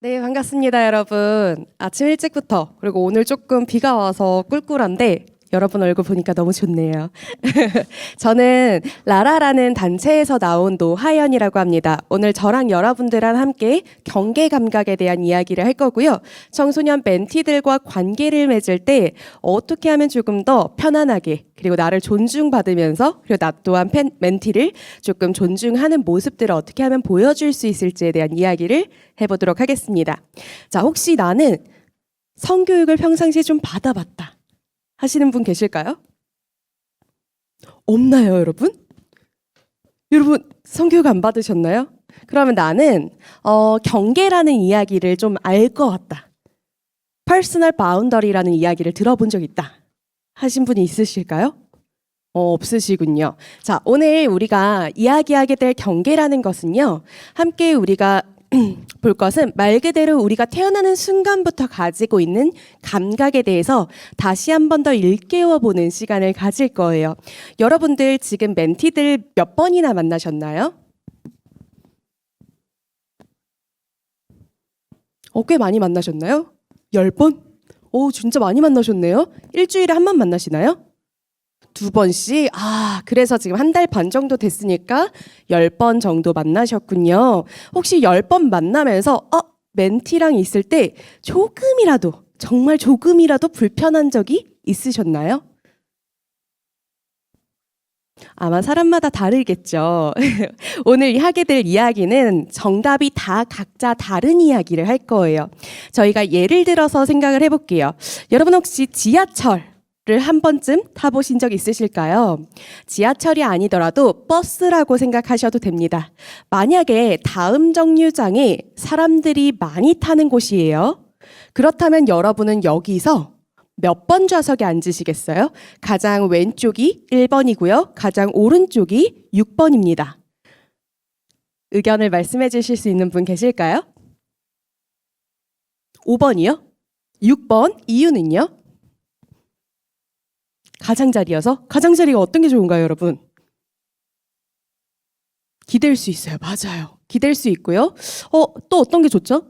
네, 반갑습니다, 여러분. 아침 일찍부터, 그리고 오늘 조금 비가 와서 꿀꿀한데, 여러분 얼굴 보니까 너무 좋네요. 저는 라라라는 단체에서 나온 노하연이라고 합니다. 오늘 저랑 여러분들랑 함께 경계 감각에 대한 이야기를 할 거고요. 청소년 멘티들과 관계를 맺을 때 어떻게 하면 조금 더 편안하게, 그리고 나를 존중받으면서, 그리고 나 또한 멘티를 조금 존중하는 모습들을 어떻게 하면 보여줄 수 있을지에 대한 이야기를 해보도록 하겠습니다. 자, 혹시 나는 성교육을 평상시에 좀 받아봤다 하시는 분 계실까요? 없나요, 여러분? 여러분 성교육 안 받으셨나요? 그러면 나는 경계라는 이야기를 좀 알 것 같다. 퍼스널 바운더리라는 이야기를 들어본 적 있다 하신 분이 있으실까요? 없으시군요. 자, 오늘 우리가 이야기하게 될 경계라는 것은요, 함께 우리가 볼 것은 말 그대로 우리가 태어나는 순간부터 가지고 있는 감각에 대해서 다시 한 번 더 일깨워 보는 시간을 가질 거예요. 여러분들 지금 멘티들 몇 번이나 만나셨나요? 꽤 많이 만나셨나요? 10번? 진짜 많이 만나셨네요. 일주일에 한 번 만나시나요? 2번씩? 그래서 지금 한 달 반 정도 됐으니까 10번 정도 만나셨군요. 혹시 10번 만나면서 멘티랑 있을 때 조금이라도, 정말 조금이라도 불편한 적이 있으셨나요? 아마 사람마다 다르겠죠. 오늘 하게 될 이야기는 정답이 다 각자 다른 이야기를 할 거예요. 저희가 예를 들어서 생각을 해볼게요. 여러분 혹시 지하철 를 한 번쯤 타보신 적 있으실까요? 지하철이 아니더라도 버스라고 생각하셔도 됩니다. 만약에 다음 정류장에 사람들이 많이 타는 곳이에요. 그렇다면 여러분은 여기서 몇 번 좌석에 앉으시겠어요? 가장 왼쪽이 1번이고요. 가장 오른쪽이 6번입니다. 의견을 말씀해 주실 수 있는 분 계실까요? 5번이요? 6번 이유는요? 가장자리여서? 가장자리가 어떤 게 좋은가요, 여러분? 기댈 수 있어요. 맞아요. 기댈 수 있고요. 또 어떤 게 좋죠?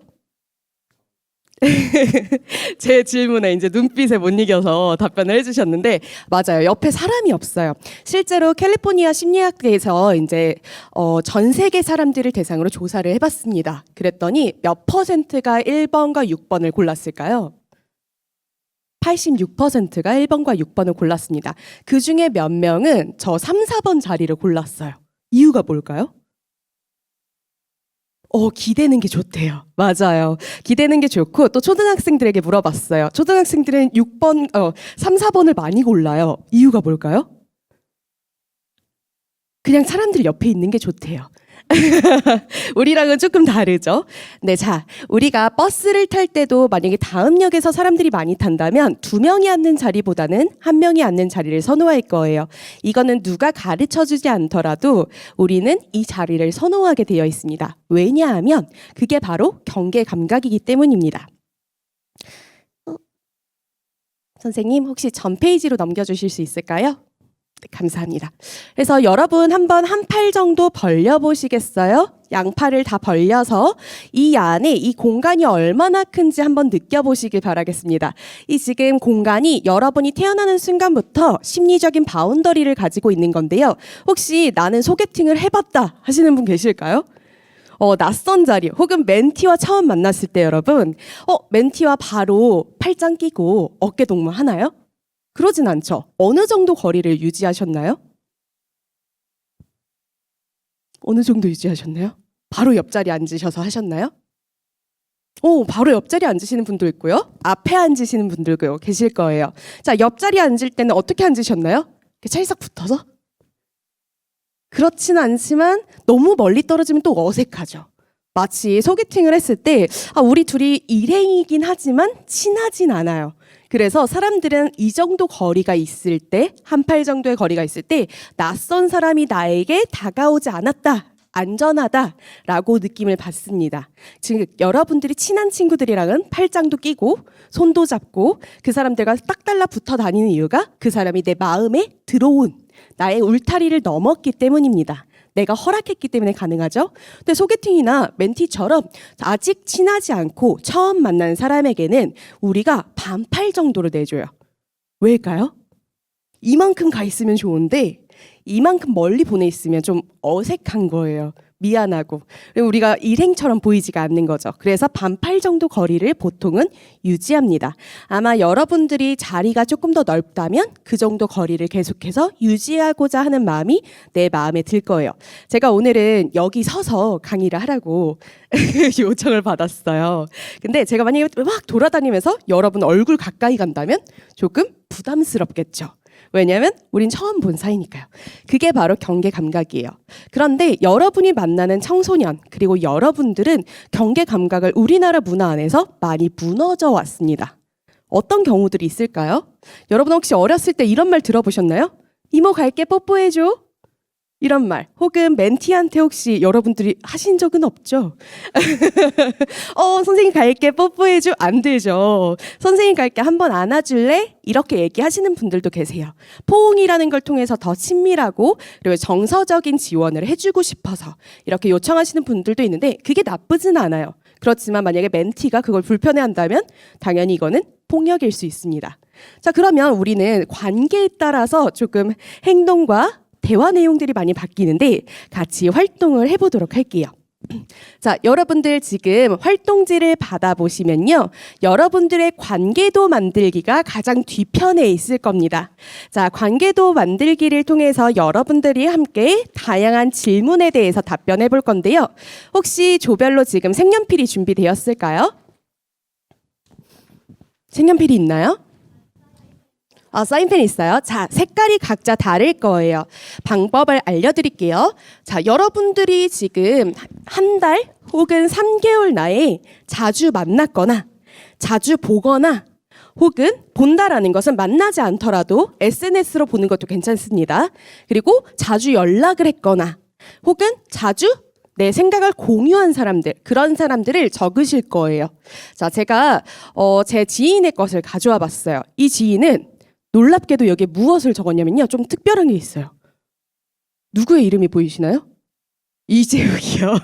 제 질문에 이제 눈빛에 못 이겨서 답변을 해주셨는데, 맞아요. 옆에 사람이 없어요. 실제로 캘리포니아 심리학회에서 이제 전 세계 사람들을 대상으로 조사를 해봤습니다. 그랬더니 몇 퍼센트가 1번과 6번을 골랐을까요? 86%가 1번과 6번을 골랐습니다. 그 중에 몇 명은 저 3, 4번 자리를 골랐어요. 이유가 뭘까요? 기대는 게 좋대요. 맞아요. 기대는 게 좋고, 또 초등학생들에게 물어봤어요. 초등학생들은 3, 4번을 많이 골라요. 이유가 뭘까요? 그냥 사람들 옆에 있는 게 좋대요. 우리랑은 조금 다르죠. 네, 자, 우리가 버스를 탈 때도 만약에 다음 역에서 사람들이 많이 탄다면 2명이 앉는 자리보다는 1명이 앉는 자리를 선호할 거예요. 이거는 누가 가르쳐주지 않더라도 우리는 이 자리를 선호하게 되어 있습니다. 왜냐하면 그게 바로 경계 감각이기 때문입니다. 선생님, 혹시 전 페이지로 넘겨주실 수 있을까요? 네, 감사합니다. 그래서 여러분 한번 한 팔 정도 벌려보시겠어요? 양팔을 다 벌려서 이 안에 이 공간이 얼마나 큰지 한번 느껴보시길 바라겠습니다. 이 지금 공간이 여러분이 태어나는 순간부터 심리적인 바운더리를 가지고 있는 건데요. 혹시 나는 소개팅을 해봤다 하시는 분 계실까요? 낯선 자리 혹은 멘티와 처음 만났을 때 여러분 멘티와 바로 팔짱 끼고 어깨 동무 하나요? 그러진 않죠. 어느 정도 거리를 유지하셨나요? 어느 정도 유지하셨나요? 바로 옆자리에 앉으셔서 하셨나요? 바로 옆자리에 앉으시는 분도 있고요. 앞에 앉으시는 분들도 계실 거예요. 자, 옆자리에 앉을 때는 어떻게 앉으셨나요? 이렇게 찰싹 붙어서? 그렇진 않지만 너무 멀리 떨어지면 또 어색하죠. 마치 소개팅을 했을 때 우리 둘이 일행이긴 하지만 친하진 않아요. 그래서 사람들은 이 정도 거리가 있을 때, 한 팔 정도의 거리가 있을 때 낯선 사람이 나에게 다가오지 않았다, 안전하다라고 느낌을 받습니다. 즉 여러분들이 친한 친구들이랑은 팔짱도 끼고 손도 잡고 그 사람들과 딱 달라붙어 다니는 이유가 그 사람이 내 마음에 들어온 나의 울타리를 넘었기 때문입니다. 내가 허락했기 때문에 가능하죠. 근데 소개팅이나 멘티처럼 아직 친하지 않고 처음 만난 사람에게는 우리가 반팔 정도로 내줘요. 왜일까요? 이만큼 가 있으면 좋은데 이만큼 멀리 보내 있으면 좀 어색한 거예요. 미안하고. 우리가 일행처럼 보이지가 않는 거죠. 그래서 반팔 정도 거리를 보통은 유지합니다. 아마 여러분들이 자리가 조금 더 넓다면 그 정도 거리를 계속해서 유지하고자 하는 마음이 내 마음에 들 거예요. 제가 오늘은 여기 서서 강의를 하라고 요청을 받았어요. 근데 제가 만약에 막 돌아다니면서 여러분 얼굴 가까이 간다면 조금 부담스럽겠죠. 왜냐하면 우린 처음 본 사이니까요. 그게 바로 경계 감각이에요. 그런데 여러분이 만나는 청소년 그리고 여러분들은 경계 감각을 우리나라 문화 안에서 많이 무너져 왔습니다. 어떤 경우들이 있을까요? 여러분 혹시 어렸을 때 이런 말 들어보셨나요? 이모 갈게 뽀뽀해줘. 이런 말 혹은 멘티한테 혹시 여러분들이 하신 적은 없죠? 선생님 갈게 뽀뽀해줘 안 되죠. 선생님 갈게 한번 안아줄래? 이렇게 얘기하시는 분들도 계세요. 포옹이라는 걸 통해서 더 친밀하고 그리고 정서적인 지원을 해주고 싶어서 이렇게 요청하시는 분들도 있는데 그게 나쁘진 않아요. 그렇지만 만약에 멘티가 그걸 불편해한다면 당연히 이거는 폭력일 수 있습니다. 자, 그러면 우리는 관계에 따라서 조금 행동과 대화 내용들이 많이 바뀌는데 같이 활동을 해보도록 할게요. 자, 여러분들 지금 활동지를 받아보시면요. 여러분들의 관계도 만들기가 가장 뒤편에 있을 겁니다. 자, 관계도 만들기를 통해서 여러분들이 함께 다양한 질문에 대해서 답변해 볼 건데요. 혹시 조별로 지금 색연필이 준비되었을까요? 색연필이 있나요? 사인펜 있어요. 자, 색깔이 각자 다를 거예요. 방법을 알려드릴게요. 자, 여러분들이 지금 한 달 혹은 3개월 나에 자주 만났거나 자주 보거나 혹은 본다라는 것은 만나지 않더라도 SNS로 보는 것도 괜찮습니다. 그리고 자주 연락을 했거나 혹은 자주 내 생각을 공유한 사람들, 그런 사람들을 적으실 거예요. 자, 제가 제 지인의 것을 가져와 봤어요. 이 지인은 놀랍게도 여기에 무엇을 적었냐면요. 좀 특별한 게 있어요. 누구의 이름이 보이시나요? 이재욱이요.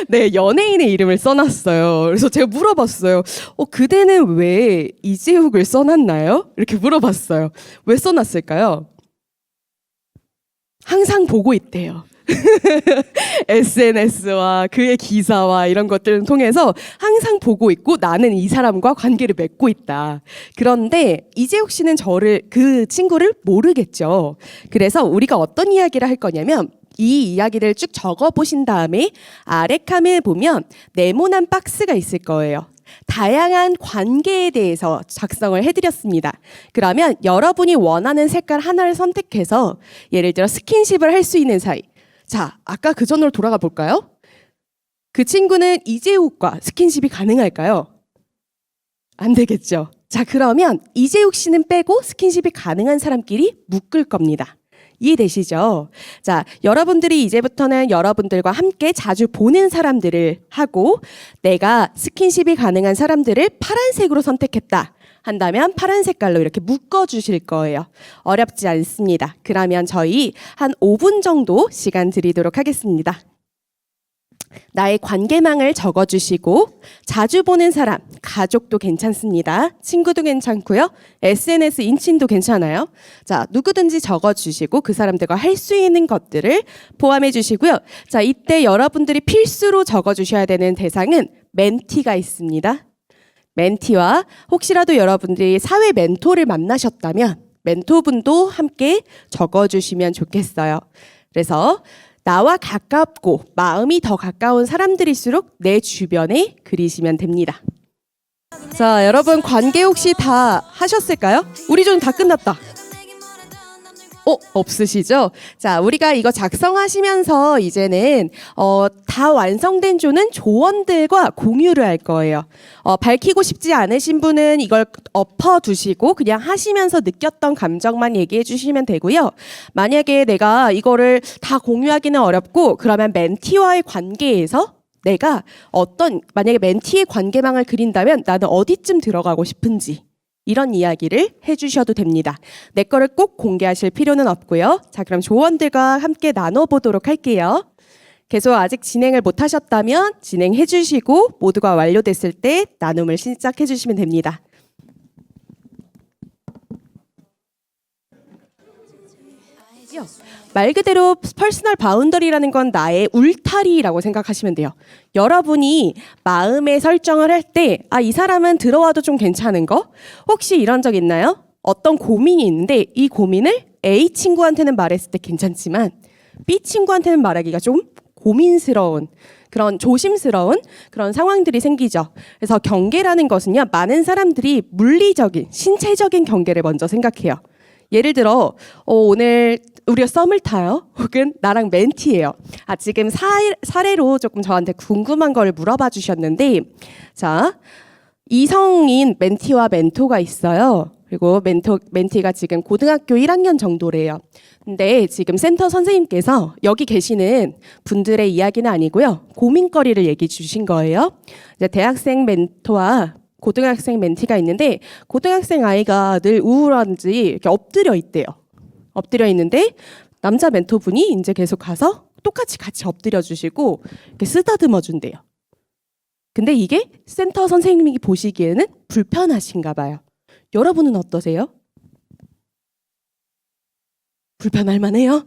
네, 연예인의 이름을 써놨어요. 그래서 제가 물어봤어요. 그대는 왜 이재욱을 써놨나요? 이렇게 물어봤어요. 왜 써놨을까요? 항상 보고 있대요. SNS와 그의 기사와 이런 것들을 통해서 항상 보고 있고 나는 이 사람과 관계를 맺고 있다. 그런데 이재욱 씨는 그 친구를 모르겠죠. 그래서 우리가 어떤 이야기를 할 거냐면 이 이야기를 쭉 적어보신 다음에 아래 칸에 보면 네모난 박스가 있을 거예요. 다양한 관계에 대해서 작성을 해드렸습니다. 그러면 여러분이 원하는 색깔 하나를 선택해서 예를 들어 스킨십을 할 수 있는 사이. 자, 아까 그 전으로 돌아가 볼까요? 그 친구는 이재욱과 스킨십이 가능할까요? 안 되겠죠. 자, 그러면 이재욱 씨는 빼고 스킨십이 가능한 사람끼리 묶을 겁니다. 이해되시죠? 자, 여러분들이 이제부터는 여러분들과 함께 자주 보는 사람들을 하고 내가 스킨십이 가능한 사람들을 파란색으로 선택했다 한다면 파란 색깔로 이렇게 묶어주실 거예요. 어렵지 않습니다. 그러면 저희 한 5분 정도 시간 드리도록 하겠습니다. 나의 관계망을 적어주시고 자주 보는 사람, 가족도 괜찮습니다. 친구도 괜찮고요. SNS 인친도 괜찮아요. 자, 누구든지 적어주시고 그 사람들과 할 수 있는 것들을 포함해 주시고요. 자, 이때 여러분들이 필수로 적어주셔야 되는 대상은 멘티가 있습니다. 멘티와 혹시라도 여러분들이 사회 멘토를 만나셨다면 멘토분도 함께 적어주시면 좋겠어요. 그래서 나와 가깝고 마음이 더 가까운 사람들일수록 내 주변에 그리시면 됩니다. 자, 여러분 관계 혹시 다 하셨을까요? 우리 좀 다 끝났다. 없으시죠? 자, 우리가 이거 작성하시면서 이제는 다 완성된 조는 조원들과 공유를 할 거예요. 밝히고 싶지 않으신 분은 이걸 엎어두시고 그냥 하시면서 느꼈던 감정만 얘기해 주시면 되고요. 만약에 내가 이거를 다 공유하기는 어렵고 그러면 멘티와의 관계에서 내가 만약에 멘티의 관계망을 그린다면 나는 어디쯤 들어가고 싶은지 이런 이야기를 해주셔도 됩니다. 내 거를 꼭 공개하실 필요는 없고요. 자, 그럼 조원들과 함께 나눠보도록 할게요. 계속 아직 진행을 못 하셨다면 진행해 주시고 모두가 완료됐을 때 나눔을 시작해 주시면 됩니다. 말 그대로 퍼스널 바운더리라는 건 나의 울타리라고 생각하시면 돼요. 여러분이 마음의 설정을 할 때, 이 사람은 들어와도 좀 괜찮은 거? 혹시 이런 적 있나요? 어떤 고민이 있는데 이 고민을 A 친구한테는 말했을 때 괜찮지만 B 친구한테는 말하기가 좀 고민스러운, 그런 조심스러운 그런 상황들이 생기죠. 그래서 경계라는 것은요, 많은 사람들이 물리적인, 신체적인 경계를 먼저 생각해요. 예를 들어 오늘 우리가 썸을 타요. 혹은 나랑 멘티예요. 지금 사례로 조금 저한테 궁금한 걸 물어봐 주셨는데, 자, 이성인 멘티와 멘토가 있어요. 그리고 멘티가 지금 고등학교 1학년 정도래요. 근데 지금 센터 선생님께서 여기 계시는 분들의 이야기는 아니고요, 고민거리를 얘기해 주신 거예요. 이제 대학생 멘토와 고등학생 멘티가 있는데, 고등학생 아이가 늘 우울한지 이렇게 엎드려 있대요. 엎드려 있는데 남자 멘토분이 이제 계속 가서 똑같이 같이 엎드려 주시고 이렇게 쓰다듬어 준대요. 근데 이게 센터 선생님이 보시기에는 불편하신가 봐요. 여러분은 어떠세요? 불편할 만해요?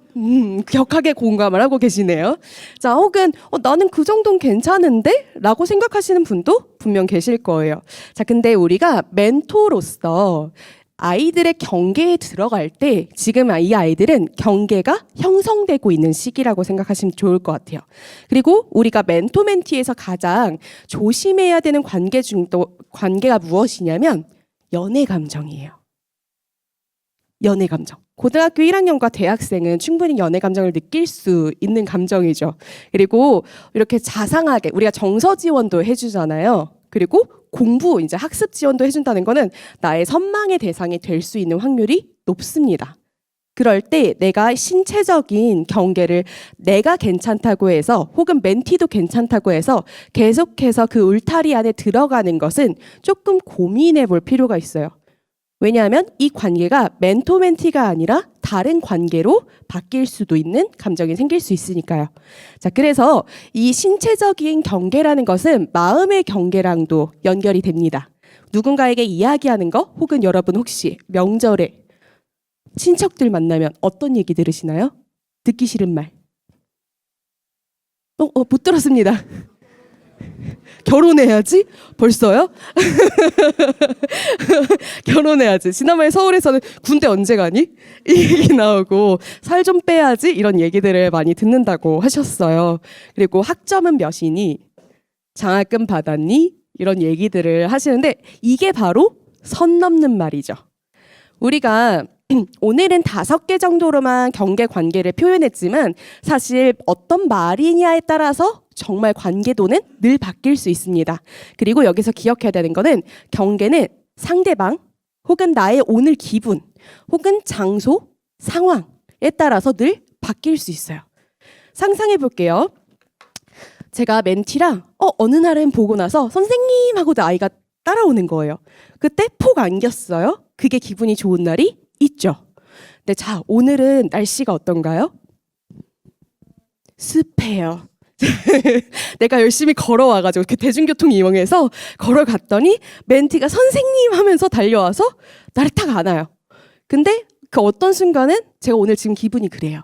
격하게 공감을 하고 계시네요. 자, 혹은 나는 그 정도는 괜찮은데? 라고 생각하시는 분도 분명 계실 거예요. 자, 근데 우리가 멘토로서 아이들의 경계에 들어갈 때 지금 이 아이들은 경계가 형성되고 있는 시기라고 생각하시면 좋을 것 같아요. 그리고 우리가 멘토 멘티에서 가장 조심해야 되는 관계가 무엇이냐면 연애 감정이에요. 연애 감정. 고등학교 1학년과 대학생은 충분히 연애 감정을 느낄 수 있는 감정이죠. 그리고 이렇게 자상하게 우리가 정서 지원도 해주잖아요. 그리고 공부, 이제 학습 지원도 해준다는 거는 나의 선망의 대상이 될 수 있는 확률이 높습니다. 그럴 때 내가 신체적인 경계를 내가 괜찮다고 해서 혹은 멘티도 괜찮다고 해서 계속해서 그 울타리 안에 들어가는 것은 조금 고민해 볼 필요가 있어요. 왜냐하면 이 관계가 멘토 멘티가 아니라 다른 관계로 바뀔 수도 있는 감정이 생길 수 있으니까요. 자, 그래서 이 신체적인 경계라는 것은 마음의 경계랑도 연결이 됩니다. 누군가에게 이야기하는 거, 혹은 여러분 혹시 명절에 친척들 만나면 어떤 얘기 들으시나요? 듣기 싫은 말. 못 들었습니다. 결혼해야지? 벌써요? 결혼해야지. 지난번에 서울에서는 군대 언제 가니? 이 얘기 나오고 살 좀 빼야지? 이런 얘기들을 많이 듣는다고 하셨어요. 그리고 학점은 몇이니? 장학금 받았니? 이런 얘기들을 하시는데 이게 바로 선 넘는 말이죠. 우리가 오늘은 5개 정도로만 경계 관계를 표현했지만 사실 어떤 말이냐에 따라서 정말 관계도는 늘 바뀔 수 있습니다. 그리고 여기서 기억해야 되는 거는 경계는 상대방 혹은 나의 오늘 기분 혹은 장소, 상황에 따라서 늘 바뀔 수 있어요. 상상해 볼게요. 제가 멘티랑 어느 날은 보고 나서 선생님 하고 아이가 따라오는 거예요. 그때 폭 안겼어요. 그게 기분이 좋은 날이 있죠. 근데 자, 오늘은 날씨가 어떤가요? 습해요. 내가 열심히 걸어와가지고 그 대중교통 이용해서 걸어갔더니 멘티가 선생님 하면서 달려와서 나를 탁 안아요. 근데 그 어떤 순간은 제가 오늘 지금 기분이 그래요.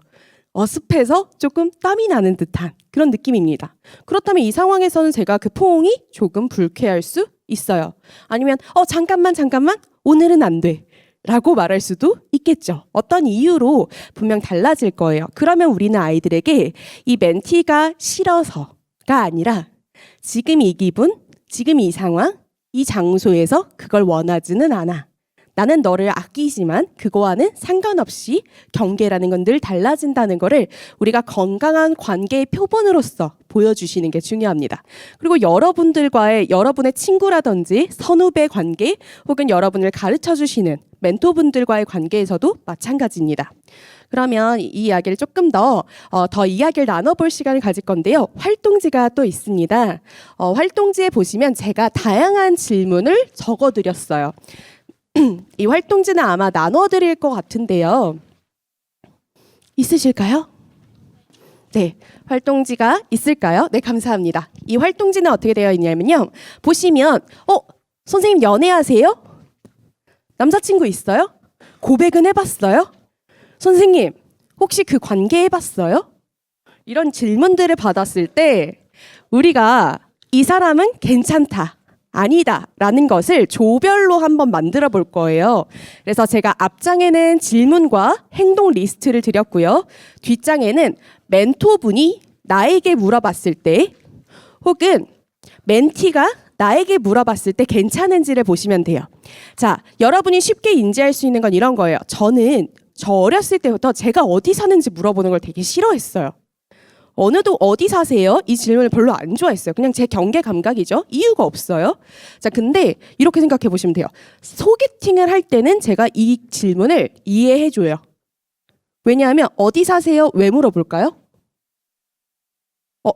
습해서 조금 땀이 나는 듯한 그런 느낌입니다. 그렇다면 이 상황에서는 제가 그 포옹이 조금 불쾌할 수 있어요. 아니면 잠깐만 오늘은 안 돼 라고 말할 수도 있겠죠. 어떤 이유로 분명 달라질 거예요. 그러면 우리는 아이들에게 이 멘티가 싫어서가 아니라 지금 이 기분, 지금 이 상황, 이 장소에서 그걸 원하지는 않아. 나는 너를 아끼지만 그거와는 상관없이 경계라는 건 늘 달라진다는 거를 우리가 건강한 관계의 표본으로서 보여주시는 게 중요합니다. 그리고 여러분의 친구라든지 선후배 관계 혹은 여러분을 가르쳐 주시는 멘토분들과의 관계에서도 마찬가지입니다. 그러면 이 이야기를 조금 더 이야기를 나눠볼 시간을 가질 건데요. 활동지가 또 있습니다. 활동지에 보시면 제가 다양한 질문을 적어드렸어요. 이 활동지는 아마 나눠드릴 것 같은데요. 있으실까요? 네, 활동지가 있을까요? 네, 감사합니다. 이 활동지는 어떻게 되어 있냐면요. 보시면 선생님 연애하세요? 남자친구 있어요? 고백은 해봤어요? 선생님 혹시 그 관계 해봤어요? 이런 질문들을 받았을 때 우리가 이 사람은 괜찮다, 아니다 라는 것을 조별로 한번 만들어 볼 거예요. 그래서 제가 앞장에는 질문과 행동 리스트를 드렸고요. 뒷장에는 멘토분이 나에게 물어봤을 때 혹은 멘티가 나에게 물어봤을 때 괜찮은지를 보시면 돼요. 자, 여러분이 쉽게 인지할 수 있는 건 이런 거예요. 저는 저 어렸을 때부터 제가 어디 사는지 물어보는 걸 되게 싫어했어요. 어느도 어디 사세요? 이 질문을 별로 안 좋아했어요. 그냥 제 경계 감각이죠. 이유가 없어요. 자, 근데 이렇게 생각해 보시면 돼요. 소개팅을 할 때는 제가 이 질문을 이해해 줘요. 왜냐하면 어디 사세요? 왜 물어볼까요?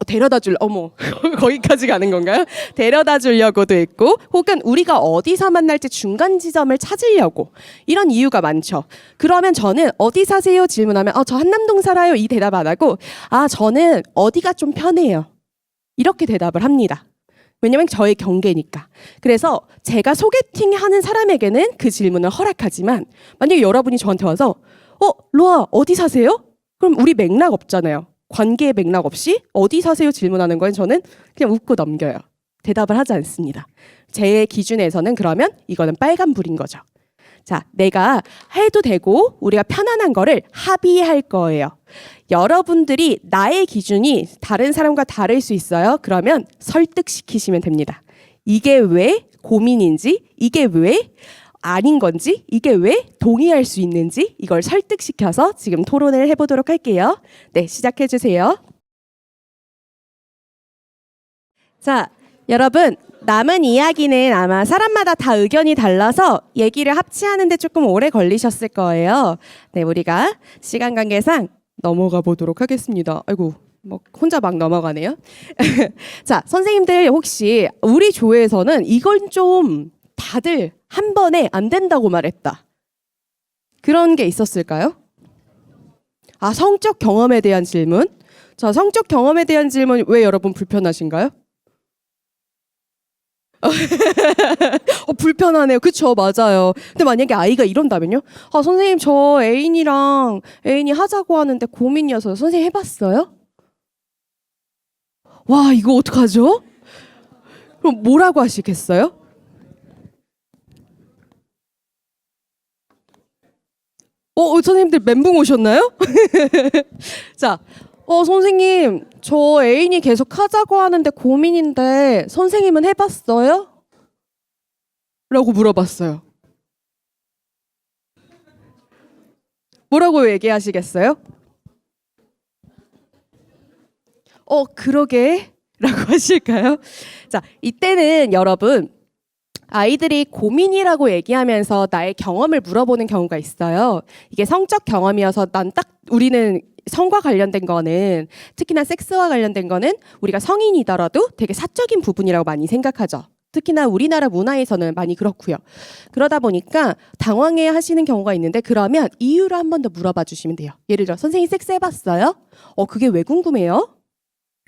데려다 어머, 거기까지 가는 건가요? 데려다 주려고도 있고, 혹은 우리가 어디서 만날지 중간 지점을 찾으려고. 이런 이유가 많죠. 그러면 저는 어디 사세요? 질문하면, 저 한남동 살아요. 이 대답 안 하고, 저는 어디가 좀 편해요. 이렇게 대답을 합니다. 왜냐면 저의 경계니까. 그래서 제가 소개팅 하는 사람에게는 그 질문을 허락하지만, 만약에 여러분이 저한테 와서, 로아, 어디 사세요? 그럼 우리 맥락 없잖아요. 관계의 맥락 없이 어디 사세요 질문하는 건 저는 그냥 웃고 넘겨요. 대답을 하지 않습니다. 제 기준에서는 그러면 이거는 빨간불인 거죠. 자, 내가 해도 되고 우리가 편안한 거를 합의할 거예요. 여러분들이 나의 기준이 다른 사람과 다를 수 있어요. 그러면 설득시키시면 됩니다. 이게 왜 고민인지, 이게 왜 아닌 건지, 이게 왜 동의할 수 있는지 이걸 설득시켜서 지금 토론을 해보도록 할게요. 네, 시작해 주세요. 자, 여러분 남은 이야기는 아마 사람마다 다 의견이 달라서 얘기를 합치하는데 조금 오래 걸리셨을 거예요. 네, 우리가 시간 관계상 넘어가 보도록 하겠습니다. 아이고, 혼자 막 넘어가네요. 자, 선생님들 혹시 우리 조에서는 이건 좀 다들 한 번에 안 된다고 말했다. 그런 게 있었을까요? 성적 경험에 대한 질문. 자, 성적 경험에 대한 질문 왜 여러분 불편하신가요? 불편하네요. 그쵸, 맞아요. 근데 만약에 아이가 이런다면요? 선생님 저 애인이랑 애인이 하자고 하는데 고민이어서 선생님 해봤어요? 와, 이거 어떡하죠? 그럼 뭐라고 하시겠어요? 선생님들 멘붕 오셨나요? 자, 선생님, 저 애인이 계속 하자고 하는데 고민인데 선생님은 해봤어요? 라고 물어봤어요. 뭐라고 얘기하시겠어요? 그러게 라고 하실까요? 자, 이때는 여러분 아이들이 고민이라고 얘기하면서 나의 경험을 물어보는 경우가 있어요. 이게 성적 경험이어서 우리는 성과 관련된 거는 특히나 섹스와 관련된 거는 우리가 성인이더라도 되게 사적인 부분이라고 많이 생각하죠. 특히나 우리나라 문화에서는 많이 그렇고요. 그러다 보니까 당황해 하시는 경우가 있는데 그러면 이유를 한 번 더 물어봐 주시면 돼요. 예를 들어 선생님 섹스 해봤어요? 그게 왜 궁금해요?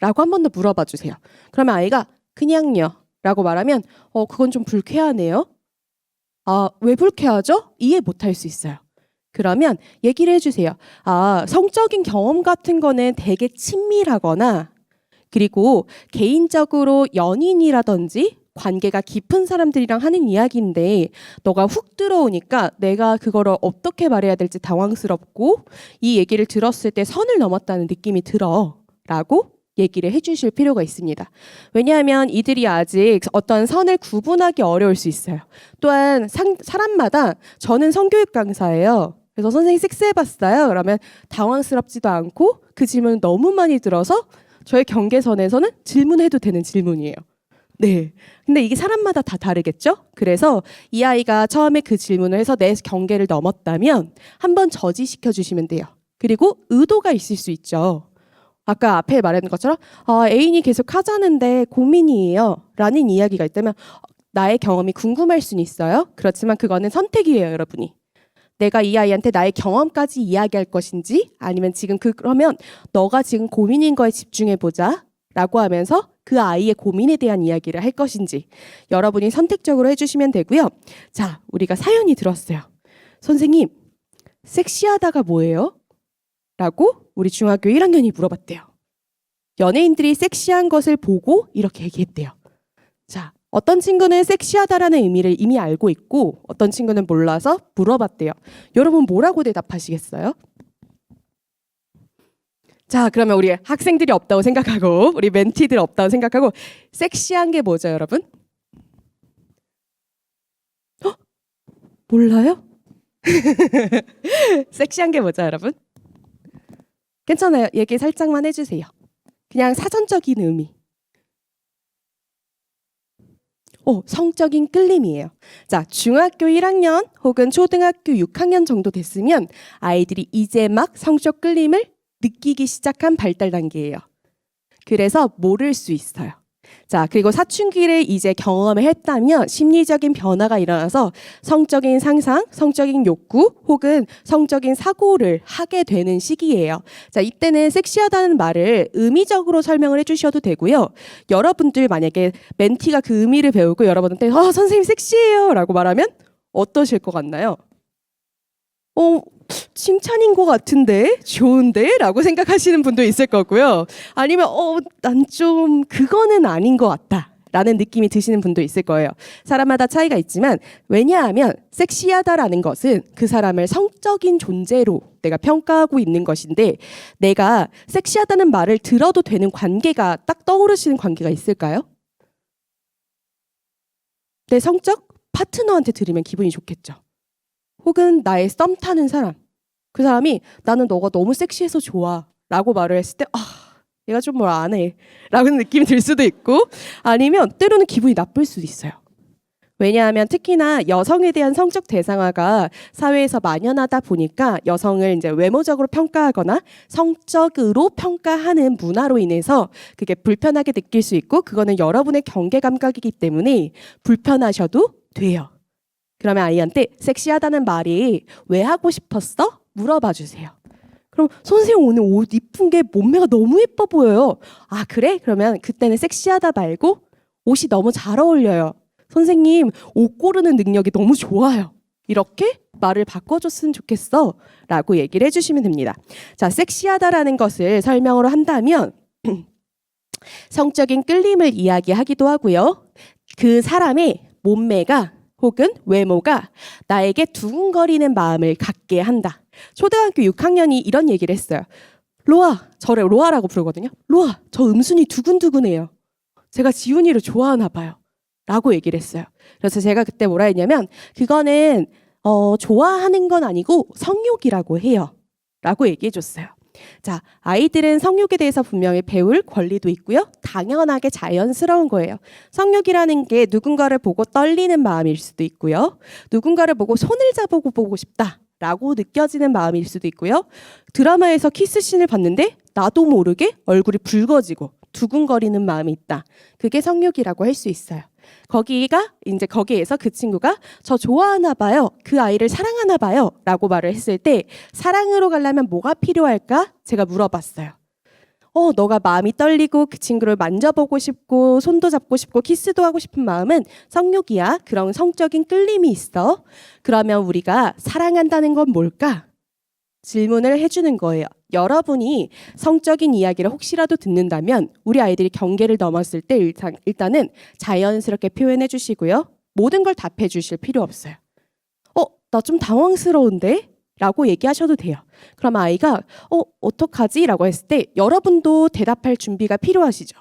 라고 한 번 더 물어봐 주세요. 그러면 아이가 그냥요 라고 말하면 그건 좀 불쾌하네요. 왜 불쾌하죠? 이해 못할 수 있어요. 그러면 얘기를 해주세요. 성적인 경험 같은 거는 되게 친밀하거나 그리고 개인적으로 연인이라든지 관계가 깊은 사람들이랑 하는 이야기인데 너가 훅 들어오니까 내가 그거를 어떻게 말해야 될지 당황스럽고 이 얘기를 들었을 때 선을 넘었다는 느낌이 들어 라고 얘기를 해주실 필요가 있습니다. 왜냐하면 이들이 아직 어떤 선을 구분하기 어려울 수 있어요. 또한 사람마다 저는 성교육 강사예요. 그래서 선생님 섹스 해봤어요? 그러면 당황스럽지도 않고 그 질문을 너무 많이 들어서 저의 경계선에서는 질문해도 되는 질문이에요. 네. 근데 이게 사람마다 다 다르겠죠? 그래서 이 아이가 처음에 그 질문을 해서 내 경계를 넘었다면 한번 저지시켜 주시면 돼요. 그리고 의도가 있을 수 있죠. 아까 앞에 말했던 것처럼 애인이 계속 하자는데 고민이에요 라는 이야기가 있다면 나의 경험이 궁금할 수는 있어요. 그렇지만 그거는 선택이에요, 여러분이. 내가 이 아이한테 나의 경험까지 이야기할 것인지 아니면 지금 그러면 너가 지금 고민인 거에 집중해 보자 라고 하면서 그 아이의 고민에 대한 이야기를 할 것인지 여러분이 선택적으로 해주시면 되고요. 자, 우리가 사연이 들었어요. 선생님, 섹시하다가 뭐예요? 라고 우리 중학교 1학년이 물어봤대요. 연예인들이 섹시한 것을 보고 이렇게 얘기했대요. 자, 어떤 친구는 섹시하다라는 의미를 이미 알고 있고 어떤 친구는 몰라서 물어봤대요. 여러분 뭐라고 대답하시겠어요? 자, 그러면 우리 학생들이 없다고 생각하고 우리 멘티들 없다고 생각하고 섹시한 게 뭐죠, 여러분? 몰라요? 섹시한 게 뭐죠, 여러분? 괜찮아요. 얘기 살짝만 해주세요. 그냥 사전적인 의미. 성적인 끌림이에요. 자, 중학교 1학년 혹은 초등학교 6학년 정도 됐으면 아이들이 이제 막 성적 끌림을 느끼기 시작한 발달 단계예요. 그래서 모를 수 있어요. 자, 그리고 사춘기를 이제 경험을 했다면 심리적인 변화가 일어나서 성적인 상상, 성적인 욕구 혹은 성적인 사고를 하게 되는 시기예요. 자, 이때는 섹시하다는 말을 의미적으로 설명을 해주셔도 되고요. 여러분들 만약에 멘티가 그 의미를 배우고 여러분한테 선생님 섹시해요 라고 말하면 어떠실 것 같나요? 칭찬인 것 같은데 좋은데 라고 생각하시는 분도 있을 거고요. 아니면 난 좀 그거는 아닌 것 같다 라는 느낌이 드시는 분도 있을 거예요. 사람마다 차이가 있지만 왜냐하면 섹시하다라는 것은 그 사람을 성적인 존재로 내가 평가하고 있는 것인데 내가 섹시하다는 말을 들어도 되는 관계가 딱 떠오르시는 관계가 있을까요? 내 성적 파트너한테 들으면 기분이 좋겠죠. 혹은 나의 썸 타는 사람, 그 사람이 나는 너가 너무 섹시해서 좋아 라고 말을 했을 때 얘가 좀 뭘 안 해 라는 느낌이 들 수도 있고 아니면 때로는 기분이 나쁠 수도 있어요. 왜냐하면 특히나 여성에 대한 성적 대상화가 사회에서 만연하다 보니까 여성을 이제 외모적으로 평가하거나 성적으로 평가하는 문화로 인해서 그게 불편하게 느낄 수 있고 그거는 여러분의 경계 감각이기 때문에 불편하셔도 돼요. 그러면 아이한테 섹시하다는 말이 왜 하고 싶었어? 물어봐 주세요. 그럼 선생님 오늘 옷 이쁜 게 몸매가 너무 예뻐 보여요. 아 그래? 그러면 그때는 섹시하다 말고 옷이 너무 잘 어울려요. 선생님 옷 고르는 능력이 너무 좋아요. 이렇게 말을 바꿔줬으면 좋겠어 라고 얘기를 해주시면 됩니다. 자, 섹시하다라는 것을 설명으로 한다면 성적인 끌림을 이야기하기도 하고요. 그 사람의 몸매가 혹은 외모가 나에게 두근거리는 마음을 갖게 한다. 초등학교 6학년이 이런 얘기를 했어요. 로아, 저를 로아라고 부르거든요. 로아, 저 음순이 두근두근해요. 제가 지훈이를 좋아하나 봐요. 라고 얘기를 했어요. 그래서 제가 그때 뭐라 했냐면 그거는 좋아하는 건 아니고 성욕이라고 해요. 라고 얘기해 줬어요. 자, 아이들은 성욕에 대해서 분명히 배울 권리도 있고요. 당연하게 자연스러운 거예요. 성욕이라는 게 누군가를 보고 떨리는 마음일 수도 있고요. 누군가를 보고 손을 잡아보고 싶다라고 느껴지는 마음일 수도 있고요. 드라마에서 키스씬을 봤는데 나도 모르게 얼굴이 붉어지고 두근거리는 마음이 있다. 그게 성욕이라고 할 수 있어요. 거기에서 그 친구가 저 좋아하나 봐요. 그 아이를 사랑하나 봐요. 라고 말을 했을 때 사랑으로 가려면 뭐가 필요할까? 제가 물어봤어요. 너가 마음이 떨리고 그 친구를 만져보고 싶고 손도 잡고 싶고 키스도 하고 싶은 마음은 성욕이야. 그런 성적인 끌림이 있어. 그러면 우리가 사랑한다는 건 뭘까? 질문을 해주는 거예요. 여러분이 성적인 이야기를 혹시라도 듣는다면 우리 아이들이 경계를 넘었을 때 일단은 자연스럽게 표현해 주시고요. 모든 걸 답해 주실 필요 없어요. 나 좀 당황스러운데? 라고 얘기하셔도 돼요. 그럼 아이가 어떡하지? 라고 했을 때 여러분도 대답할 준비가 필요하시죠.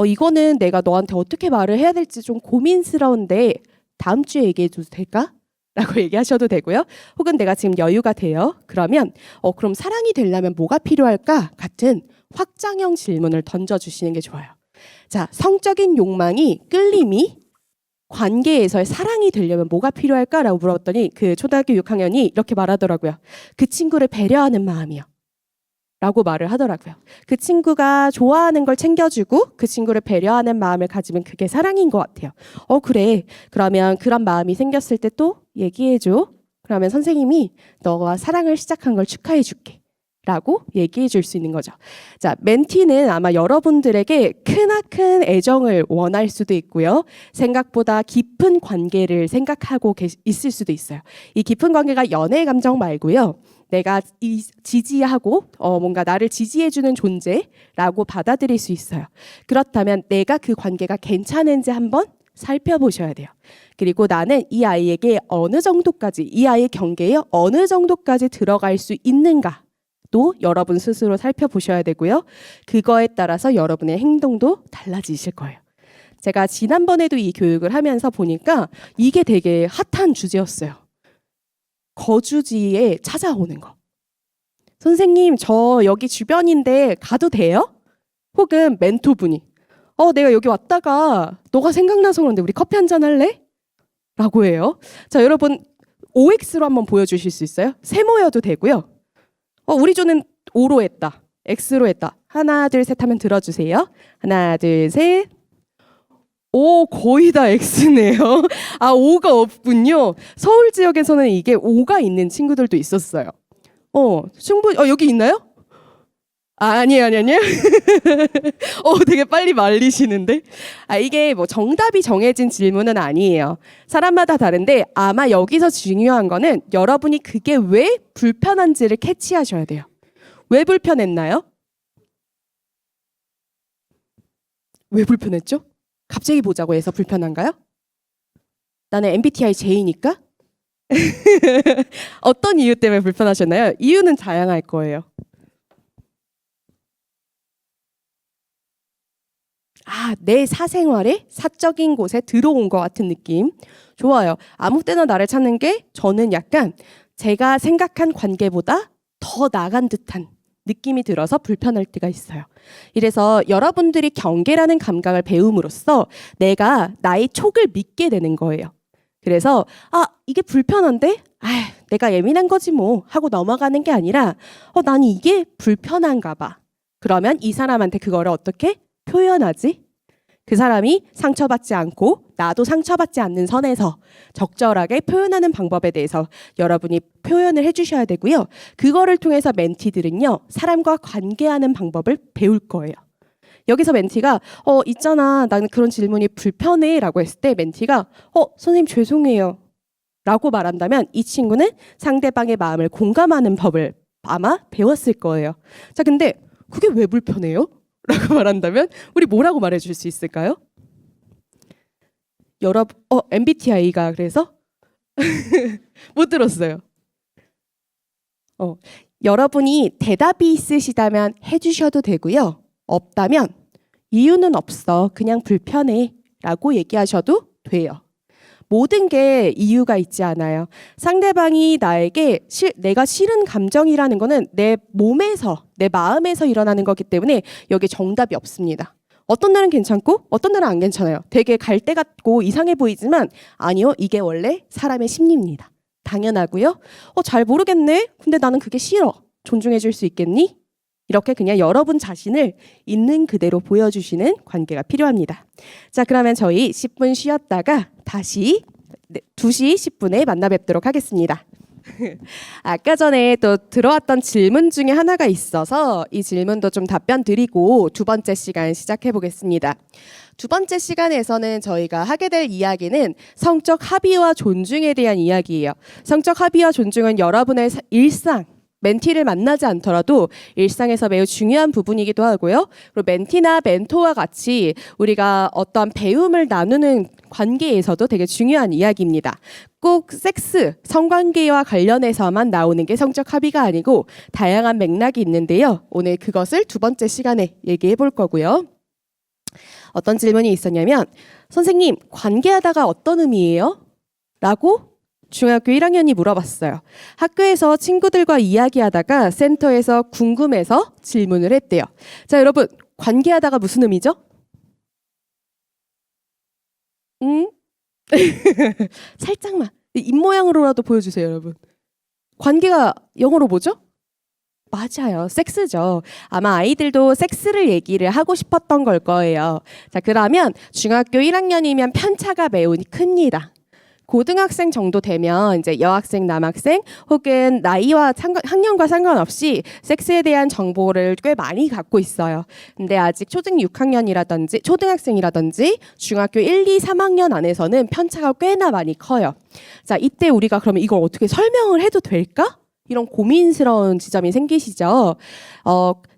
이거는 내가 너한테 어떻게 말을 해야 될지 좀 고민스러운데 다음 주에 얘기해도 될까? 라고 얘기하셔도 되고요. 혹은 내가 지금 여유가 돼요. 그러면 그럼 사랑이 되려면 뭐가 필요할까? 같은 확장형 질문을 던져주시는 게 좋아요. 자, 성적인 욕망이 끌림이 관계에서의 사랑이 되려면 뭐가 필요할까라고 물어봤더니 그 초등학교 6학년이 이렇게 말하더라고요. 그 친구를 배려하는 마음이요. 라고 말을 하더라고요. 그 친구가 좋아하는 걸 챙겨주고 그 친구를 배려하는 마음을 가지면 그게 사랑인 것 같아요. 그래. 그러면 그런 마음이 생겼을 때 또 얘기해줘. 그러면 선생님이 너가 사랑을 시작한 걸 축하해줄게. 라고 얘기해 줄 수 있는 거죠. 자, 멘티는 아마 여러분들에게 크나큰 애정을 원할 수도 있고요. 생각보다 깊은 관계를 생각하고 있을 수도 있어요. 이 깊은 관계가 연애 감정 말고요. 내가 지지하고 뭔가 나를 지지해주는 존재라고 받아들일 수 있어요. 그렇다면 내가 그 관계가 괜찮은지 한번 살펴보셔야 돼요. 그리고 나는 이 아이에게 어느 정도까지, 이 아이의 경계에 어느 정도까지 들어갈 수 있는가 또 여러분 스스로 살펴보셔야 되고요. 그거에 따라서 여러분의 행동도 달라지실 거예요. 제가 지난번에도 이 교육을 하면서 보니까 이게 되게 핫한 주제였어요. 거주지에 찾아오는 거. 선생님, 저 여기 주변인데 가도 돼요? 혹은 멘토분이 내가 여기 왔다가 너가 생각나서 그런데 우리 커피 한잔 할래? 라고 해요. 자, 여러분 OX로 한번 보여주실 수 있어요? 세모여도 되고요. 우리 조는 O로 했다. X로 했다. 하나, 둘, 셋 하면 들어주세요. 하나, 둘, 셋. 오, 거의 다 X네요. 아, O가 없군요. 서울 지역에서는 이게 O가 있는 친구들도 있었어요. 충분히, 여기 있나요? 아니에요. 되게 빨리 말리시는데. 이게 뭐 정답이 정해진 질문은 아니에요. 사람마다 다른데 아마 여기서 중요한 거는 여러분이 그게 왜 불편한지를 캐치하셔야 돼요. 왜 불편했나요? 왜 불편했죠? 갑자기 보자고 해서 불편한가요? 나는 MBTI J니까? 어떤 이유 때문에 불편하셨나요? 이유는 다양할 거예요. 내 사생활에 사적인 곳에 들어온 것 같은 느낌. 좋아요. 아무 때나 나를 찾는 게 저는 약간 제가 생각한 관계보다 더 나간 듯한 느낌이 들어서 불편할 때가 있어요. 이래서 여러분들이 경계라는 감각을 배움으로써 내가 나의 촉을 믿게 되는 거예요. 그래서 이게 불편한데? 내가 예민한 거지 뭐 하고 넘어가는 게 아니라 난 이게 불편한가 봐. 그러면 이 사람한테 그거를 어떻게 표현하지? 그 사람이 상처받지 않고 나도 상처받지 않는 선에서 적절하게 표현하는 방법에 대해서 여러분이 표현을 해주셔야 되고요. 그거를 통해서 멘티들은요. 사람과 관계하는 방법을 배울 거예요. 여기서 멘티가 있잖아. 나는 그런 질문이 불편해 라고 했을 때 멘티가 선생님 죄송해요 라고 말한다면 이 친구는 상대방의 마음을 공감하는 법을 아마 배웠을 거예요. 자, 근데 그게 왜 불편해요? 라고 말한다면 우리 뭐라고 말해줄 수 있을까요? 여러분, MBTI가 그래서 못 들었어요. 여러분이 대답이 있으시다면 해주셔도 되고요. 없다면 이유는 없어. 그냥 불편해. 라고 얘기하셔도 돼요. 모든 게 이유가 있지 않아요. 상대방이 나에게 내가 싫은 감정이라는 거는 내 몸에서, 내 마음에서 일어나는 거기 때문에 여기 정답이 없습니다. 어떤 날은 괜찮고 어떤 날은 안 괜찮아요. 되게 갈대 같고 이상해 보이지만 아니요. 이게 원래 사람의 심리입니다. 당연하고요. 잘 모르겠네. 근데 나는 그게 싫어. 존중해 줄 수 있겠니? 이렇게 그냥 여러분 자신을 있는 그대로 보여주시는 관계가 필요합니다. 자, 그러면 저희 10분 쉬었다가 다시 2시 10분에 만나 뵙도록 하겠습니다. 아까 전에 또 들어왔던 질문 중에 하나가 있어서 이 질문도 좀 답변 드리고 두 번째 시간 시작해 보겠습니다. 두 번째 시간에서는 저희가 하게 될 이야기는 성적 합의와 존중에 대한 이야기예요. 성적 합의와 존중은 여러분의 일상, 멘티를 만나지 않더라도 일상에서 매우 중요한 부분이기도 하고요. 그리고 멘티나 멘토와 같이 우리가 어떤 배움을 나누는 관계에서도 되게 중요한 이야기입니다. 꼭 섹스, 성관계와 관련해서만 나오는 게 성적 합의가 아니고 다양한 맥락이 있는데요. 오늘 그것을 두 번째 시간에 얘기해 볼 거고요. 어떤 질문이 있었냐면 선생님, 관계하다가 어떤 의미예요? 라고 중학교 1학년이 물어봤어요. 학교에서 친구들과 이야기하다가 센터에서 궁금해서 질문을 했대요. 자, 여러분, 관계하다가 무슨 의미죠? 살짝만 입 모양으로라도 보여주세요, 여러분. 관계가 영어로 뭐죠? 맞아요. 섹스죠. 아마 아이들도 섹스를 얘기를 하고 싶었던 걸 거예요. 자, 그러면 중학교 1학년이면 편차가 매우 큽니다. 고등학생 정도 되면 이제 여학생, 남학생 혹은 나이와 학년과 상관없이 섹스에 대한 정보를 꽤 많이 갖고 있어요. 근데 아직 초등 6학년이라든지 초등학생이라든지 중학교 1, 2, 3학년 안에서는 편차가 꽤나 많이 커요. 자, 이때 우리가 그러면 이걸 어떻게 설명을 해도 될까? 이런 고민스러운 지점이 생기시죠?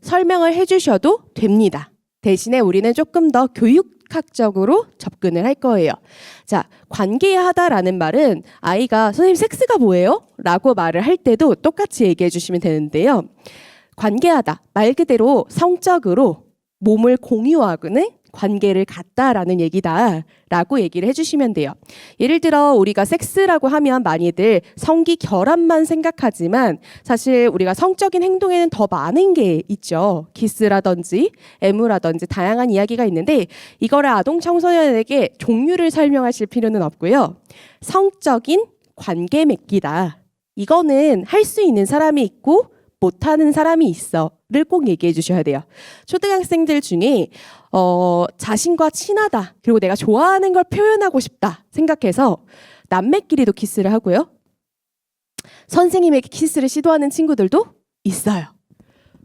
설명을 해주셔도 됩니다. 대신에 우리는 조금 더 교육학적으로 접근을 할 거예요. 자, 관계하다라는 말은 아이가 선생님 섹스가 뭐예요? 라고 말을 할 때도 똑같이 얘기해 주시면 되는데요. 관계하다, 말 그대로 성적으로 몸을 공유하고는 관계를 갖다라는 얘기다 라고 얘기를 해주시면 돼요. 예를 들어 우리가 섹스라고 하면 많이들 성기 결합만 생각하지만 사실 우리가 성적인 행동에는 더 많은 게 있죠. 키스라든지 애무라든지 다양한 이야기가 있는데 이거를 아동 청소년에게 종류를 설명하실 필요는 없고요. 성적인 관계 맺기다. 이거는 할 수 있는 사람이 있고 못하는 사람이 있어를 꼭 얘기해 주셔야 돼요. 초등학생들 중에 자신과 친하다 그리고 내가 좋아하는 걸 표현하고 싶다 생각해서 남매끼리도 키스를 하고요. 선생님에게 키스를 시도하는 친구들도 있어요.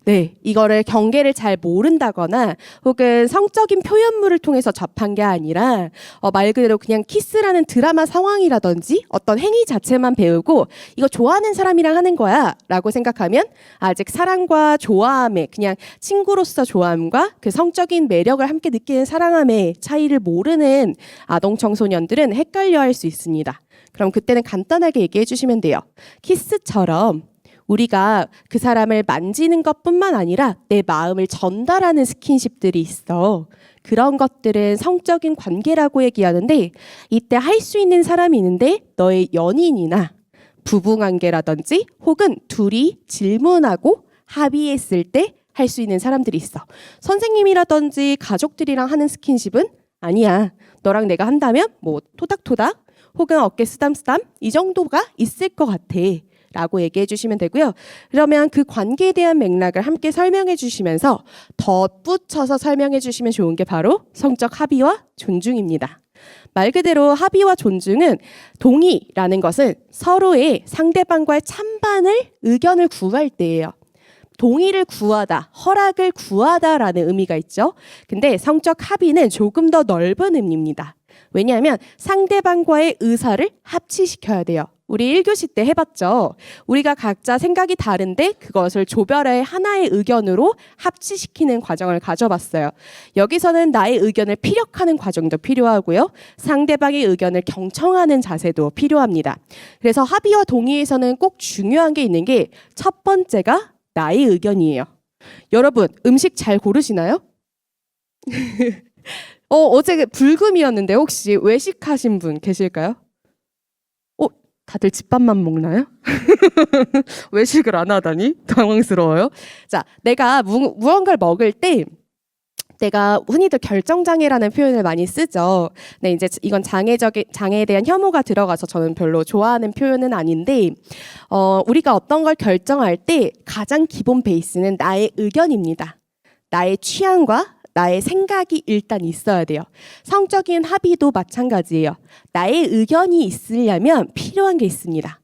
네, 이거를 경계를 잘 모른다거나 혹은 성적인 표현물을 통해서 접한 게 아니라 말 그대로 그냥 키스라는 드라마 상황이라든지 어떤 행위 자체만 배우고 이거 좋아하는 사람이랑 하는 거야 라고 생각하면 아직 사랑과 좋아함의 그냥 친구로서 좋아함과 그 성적인 매력을 함께 느끼는 사랑함의 차이를 모르는 아동 청소년들은 헷갈려 할 수 있습니다. 그럼 그때는 간단하게 얘기해 주시면 돼요. 키스처럼 우리가 그 사람을 만지는 것뿐만 아니라 내 마음을 전달하는 스킨십들이 있어. 그런 것들은 성적인 관계라고 얘기하는데 이때 할 수 있는 사람이 있는데 너의 연인이나 부부관계라든지 혹은 둘이 질문하고 합의했을 때 할 수 있는 사람들이 있어. 선생님이라든지 가족들이랑 하는 스킨십은 아니야. 너랑 내가 한다면 뭐 토닥토닥 혹은 어깨 쓰담쓰담 이 정도가 있을 것 같아. 라고 얘기해 주시면 되고요. 그러면 그 관계에 대한 맥락을 함께 설명해 주시면서 덧붙여서 설명해 주시면 좋은 게 바로 성적 합의와 존중입니다. 말 그대로 합의와 존중은 동의라는 것은 서로의 상대방과의 찬반을 의견을 구할 때예요. 동의를 구하다, 허락을 구하다라는 의미가 있죠. 근데 성적 합의는 조금 더 넓은 의미입니다. 왜냐하면 상대방과의 의사를 합치시켜야 돼요. 우리 1교시 때 해봤죠. 우리가 각자 생각이 다른데 그것을 조별의 하나의 의견으로 합치시키는 과정을 가져봤어요. 여기서는 나의 의견을 피력하는 과정도 필요하고요. 상대방의 의견을 경청하는 자세도 필요합니다. 그래서 합의와 동의에서는 꼭 중요한 게 있는 게 첫 번째가 나의 의견이에요. 여러분 음식 잘 고르시나요? 어제 불금이었는데 혹시 외식하신 분 계실까요? 다들 집밥만 먹나요? 외식을 안 하다니 당황스러워요. 자, 내가 무언가를 먹을 때 내가 흔히들 결정장애라는 표현을 많이 쓰죠. 네, 이제 이건 장애에 대한 혐오가 들어가서 저는 별로 좋아하는 표현은 아닌데, 우리가 어떤 걸 결정할 때 가장 기본 베이스는 나의 의견입니다. 나의 취향과 나의 생각이 일단 있어야 돼요. 성적인 합의도 마찬가지예요. 나의 의견이 있으려면 필요한 게 있습니다.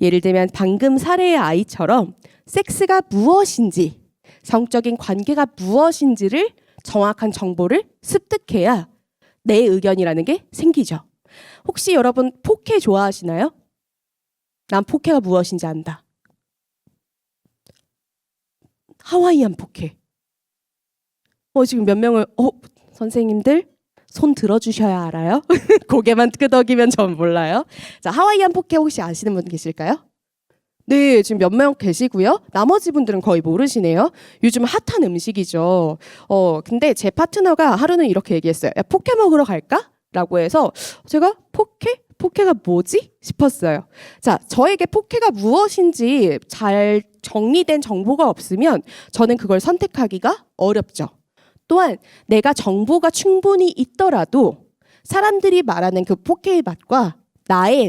예를 들면 방금 사례의 아이처럼 섹스가 무엇인지, 성적인 관계가 무엇인지를 정확한 정보를 습득해야 내 의견이라는 게 생기죠. 혹시 여러분 포케 좋아하시나요? 난 포케가 무엇인지 안다. 하와이안 포케. 지금 몇 명을 선생님들 손 들어주셔야 알아요? 고개만 끄덕이면 전 몰라요. 자, 하와이안 포케 혹시 아시는 분 계실까요? 네, 지금 몇 명 계시고요. 나머지 분들은 거의 모르시네요. 요즘 핫한 음식이죠. 근데 제 파트너가 하루는 이렇게 얘기했어요. 야, 포케 먹으러 갈까? 라고 해서 제가 포케가 뭐지? 싶었어요. 자, 저에게 포케가 무엇인지 잘 정리된 정보가 없으면 저는 그걸 선택하기가 어렵죠. 또한 내가 정보가 충분히 있더라도 사람들이 말하는 그 포케의 맛과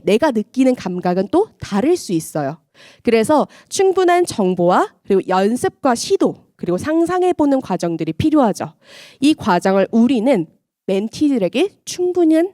내가 느끼는 감각은 또 다를 수 있어요. 그래서 충분한 정보와 그리고 연습과 시도 그리고 상상해보는 과정들이 필요하죠. 이 과정을 우리는 멘티들에게 충분한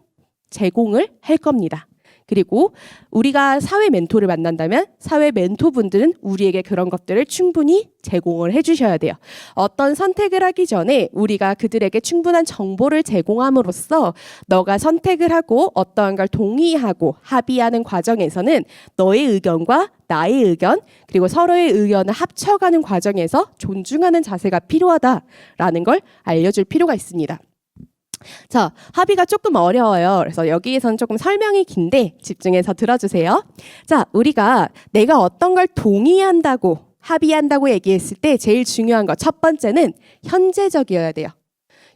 제공을 할 겁니다. 그리고 우리가 사회 멘토를 만난다면 사회 멘토분들은 우리에게 그런 것들을 충분히 제공을 해주셔야 돼요. 어떤 선택을 하기 전에 우리가 그들에게 충분한 정보를 제공함으로써 너가 선택을 하고 어떠한 걸 동의하고 합의하는 과정에서는 너의 의견과 나의 의견 그리고 서로의 의견을 합쳐가는 과정에서 존중하는 자세가 필요하다라는 걸 알려줄 필요가 있습니다. 자, 합의가 조금 어려워요. 그래서 여기에서는 조금 설명이 긴데 집중해서 들어주세요. 자, 우리가 내가 어떤 걸 동의한다고 합의한다고 얘기했을 때 제일 중요한 거 첫 번째는 현재적이어야 돼요.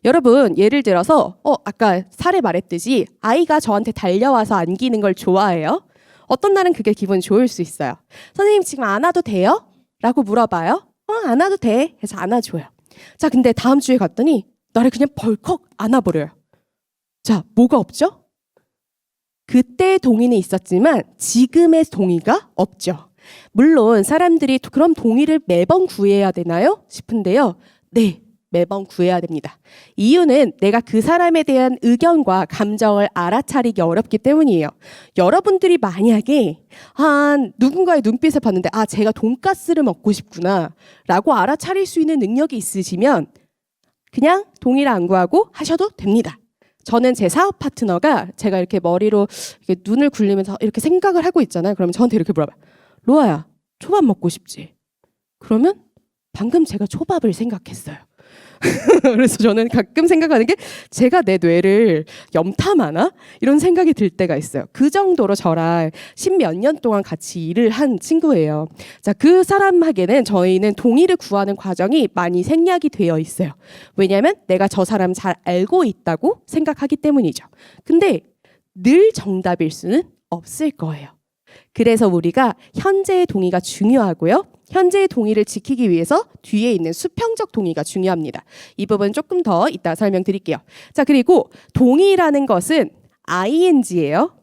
여러분 예를 들어서 아까 사례 말했듯이 아이가 저한테 달려와서 안기는 걸 좋아해요. 어떤 날은 그게 기분 좋을 수 있어요. 선생님 지금 안아도 돼요? 라고 물어봐요. 안아도 돼. 그래서 안아줘요. 자, 근데 다음 주에 갔더니 나를 그냥 벌컥 안아버려요. 자, 뭐가 없죠? 그때의 동의는 있었지만 지금의 동의가 없죠. 물론 사람들이 그럼 동의를 매번 구해야 되나요? 싶은데요. 네, 매번 구해야 됩니다. 이유는 내가 그 사람에 대한 의견과 감정을 알아차리기 어렵기 때문이에요. 여러분들이 만약에 누군가의 눈빛을 봤는데 제가 돈가스를 먹고 싶구나 라고 알아차릴 수 있는 능력이 있으시면 그냥 동의를 안 구하고 하셔도 됩니다. 저는 제 사업 파트너가 제가 이렇게 머리로 이렇게 눈을 굴리면서 이렇게 생각을 하고 있잖아요. 그러면 저한테 이렇게 물어봐요. 로아야, 초밥 먹고 싶지? 그러면 방금 제가 초밥을 생각했어요. 그래서 저는 가끔 생각하는 게 제가 내 뇌를 염탐하나? 이런 생각이 들 때가 있어요. 그 정도로 저랑 10몇 년 동안 같이 일을 한 친구예요. 자, 그 사람에게는 저희는 동의를 구하는 과정이 많이 생략이 되어 있어요. 왜냐하면 내가 저 사람 잘 알고 있다고 생각하기 때문이죠. 근데 늘 정답일 수는 없을 거예요. 그래서 우리가 현재의 동의가 중요하고요. 현재의 동의를 지키기 위해서 뒤에 있는 수평적 동의가 중요합니다. 이 부분 조금 더 이따 설명드릴게요. 자, 그리고 동의라는 것은 ing예요.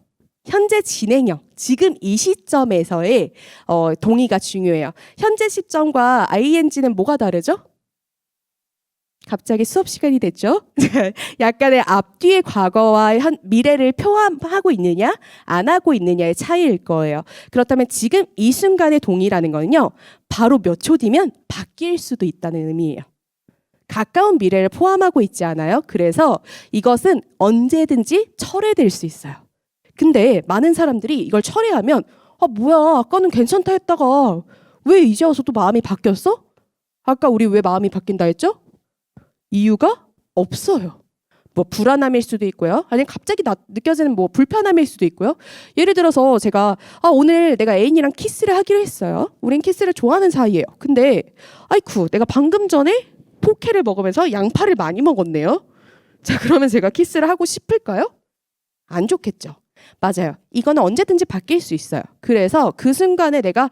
현재 진행형, 지금 이 시점에서의 동의가 중요해요. 현재 시점과 ing는 뭐가 다르죠? 갑자기 수업 시간이 됐죠? 약간의 앞뒤의 과거와 미래를 포함하고 있느냐 안 하고 있느냐의 차이일 거예요. 그렇다면 지금 이 순간의 동의라는 거는요. 바로 몇 초 뒤면 바뀔 수도 있다는 의미예요. 가까운 미래를 포함하고 있지 않아요? 그래서 이것은 언제든지 철회될 수 있어요. 근데 많은 사람들이 이걸 철회하면 뭐야 아까는 괜찮다 했다가 왜 이제 와서 또 마음이 바뀌었어? 아까 우리 왜 마음이 바뀐다 했죠? 이유가 없어요. 뭐 불안함일 수도 있고요. 아니면 갑자기 느껴지는 뭐 불편함일 수도 있고요. 예를 들어서 제가 오늘 내가 애인이랑 키스를 하기로 했어요. 우린 키스를 좋아하는 사이예요. 근데 아이쿠 내가 방금 전에 포케를 먹으면서 양파를 많이 먹었네요. 자, 그러면 제가 키스를 하고 싶을까요? 안 좋겠죠. 맞아요. 이거는 언제든지 바뀔 수 있어요. 그래서 그 순간에 내가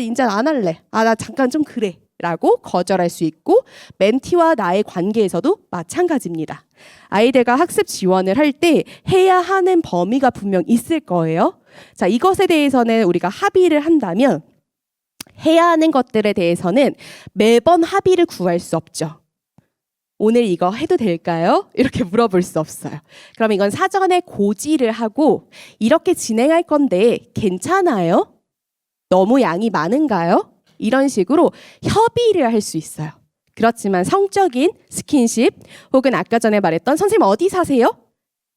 이제 안 할래. 나 잠깐 좀 그래. 라고 거절할 수 있고 멘티와 나의 관계에서도 마찬가지입니다. 아이들과 학습 지원을 할 때 해야 하는 범위가 분명 있을 거예요. 자, 이것에 대해서는 우리가 합의를 한다면 해야 하는 것들에 대해서는 매번 합의를 구할 수 없죠. 오늘 이거 해도 될까요? 이렇게 물어볼 수 없어요. 그럼 이건 사전에 고지를 하고 이렇게 진행할 건데 괜찮아요? 너무 양이 많은가요? 이런 식으로 협의를 할 수 있어요. 그렇지만 성적인 스킨십 혹은 아까 전에 말했던 선생님 어디 사세요?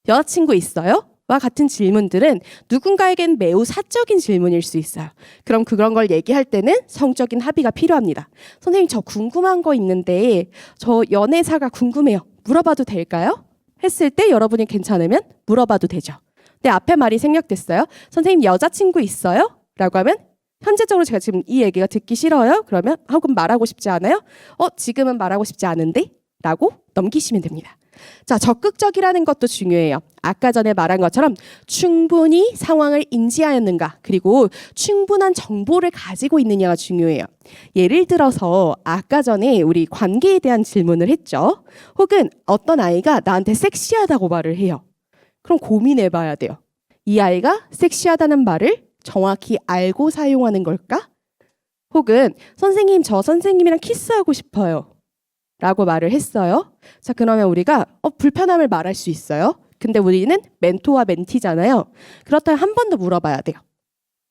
여자친구 있어요? 와 같은 질문들은 누군가에겐 매우 사적인 질문일 수 있어요. 그럼 그런 걸 얘기할 때는 성적인 합의가 필요합니다. 선생님 저 궁금한 거 있는데 저 연애사가 궁금해요. 물어봐도 될까요? 했을 때 여러분이 괜찮으면 물어봐도 되죠. 근데 앞에 말이 생략됐어요. 선생님 여자친구 있어요? 라고 하면 현재적으로 제가 지금 이 얘기가 듣기 싫어요? 그러면 혹은 말하고 싶지 않아요? 지금은 말하고 싶지 않은데? 라고 넘기시면 됩니다. 자, 적극적이라는 것도 중요해요. 아까 전에 말한 것처럼 충분히 상황을 인지하였는가 그리고 충분한 정보를 가지고 있느냐가 중요해요. 예를 들어서 아까 전에 우리 관계에 대한 질문을 했죠. 혹은 어떤 아이가 나한테 섹시하다고 말을 해요. 그럼 고민해봐야 돼요. 이 아이가 섹시하다는 말을 정확히 알고 사용하는 걸까? 혹은 선생님, 저 선생님이랑 키스하고 싶어요 라고 말을 했어요. 자, 그러면 우리가 불편함을 말할 수 있어요. 근데 우리는 멘토와 멘티잖아요. 그렇다면 한 번 더 물어봐야 돼요.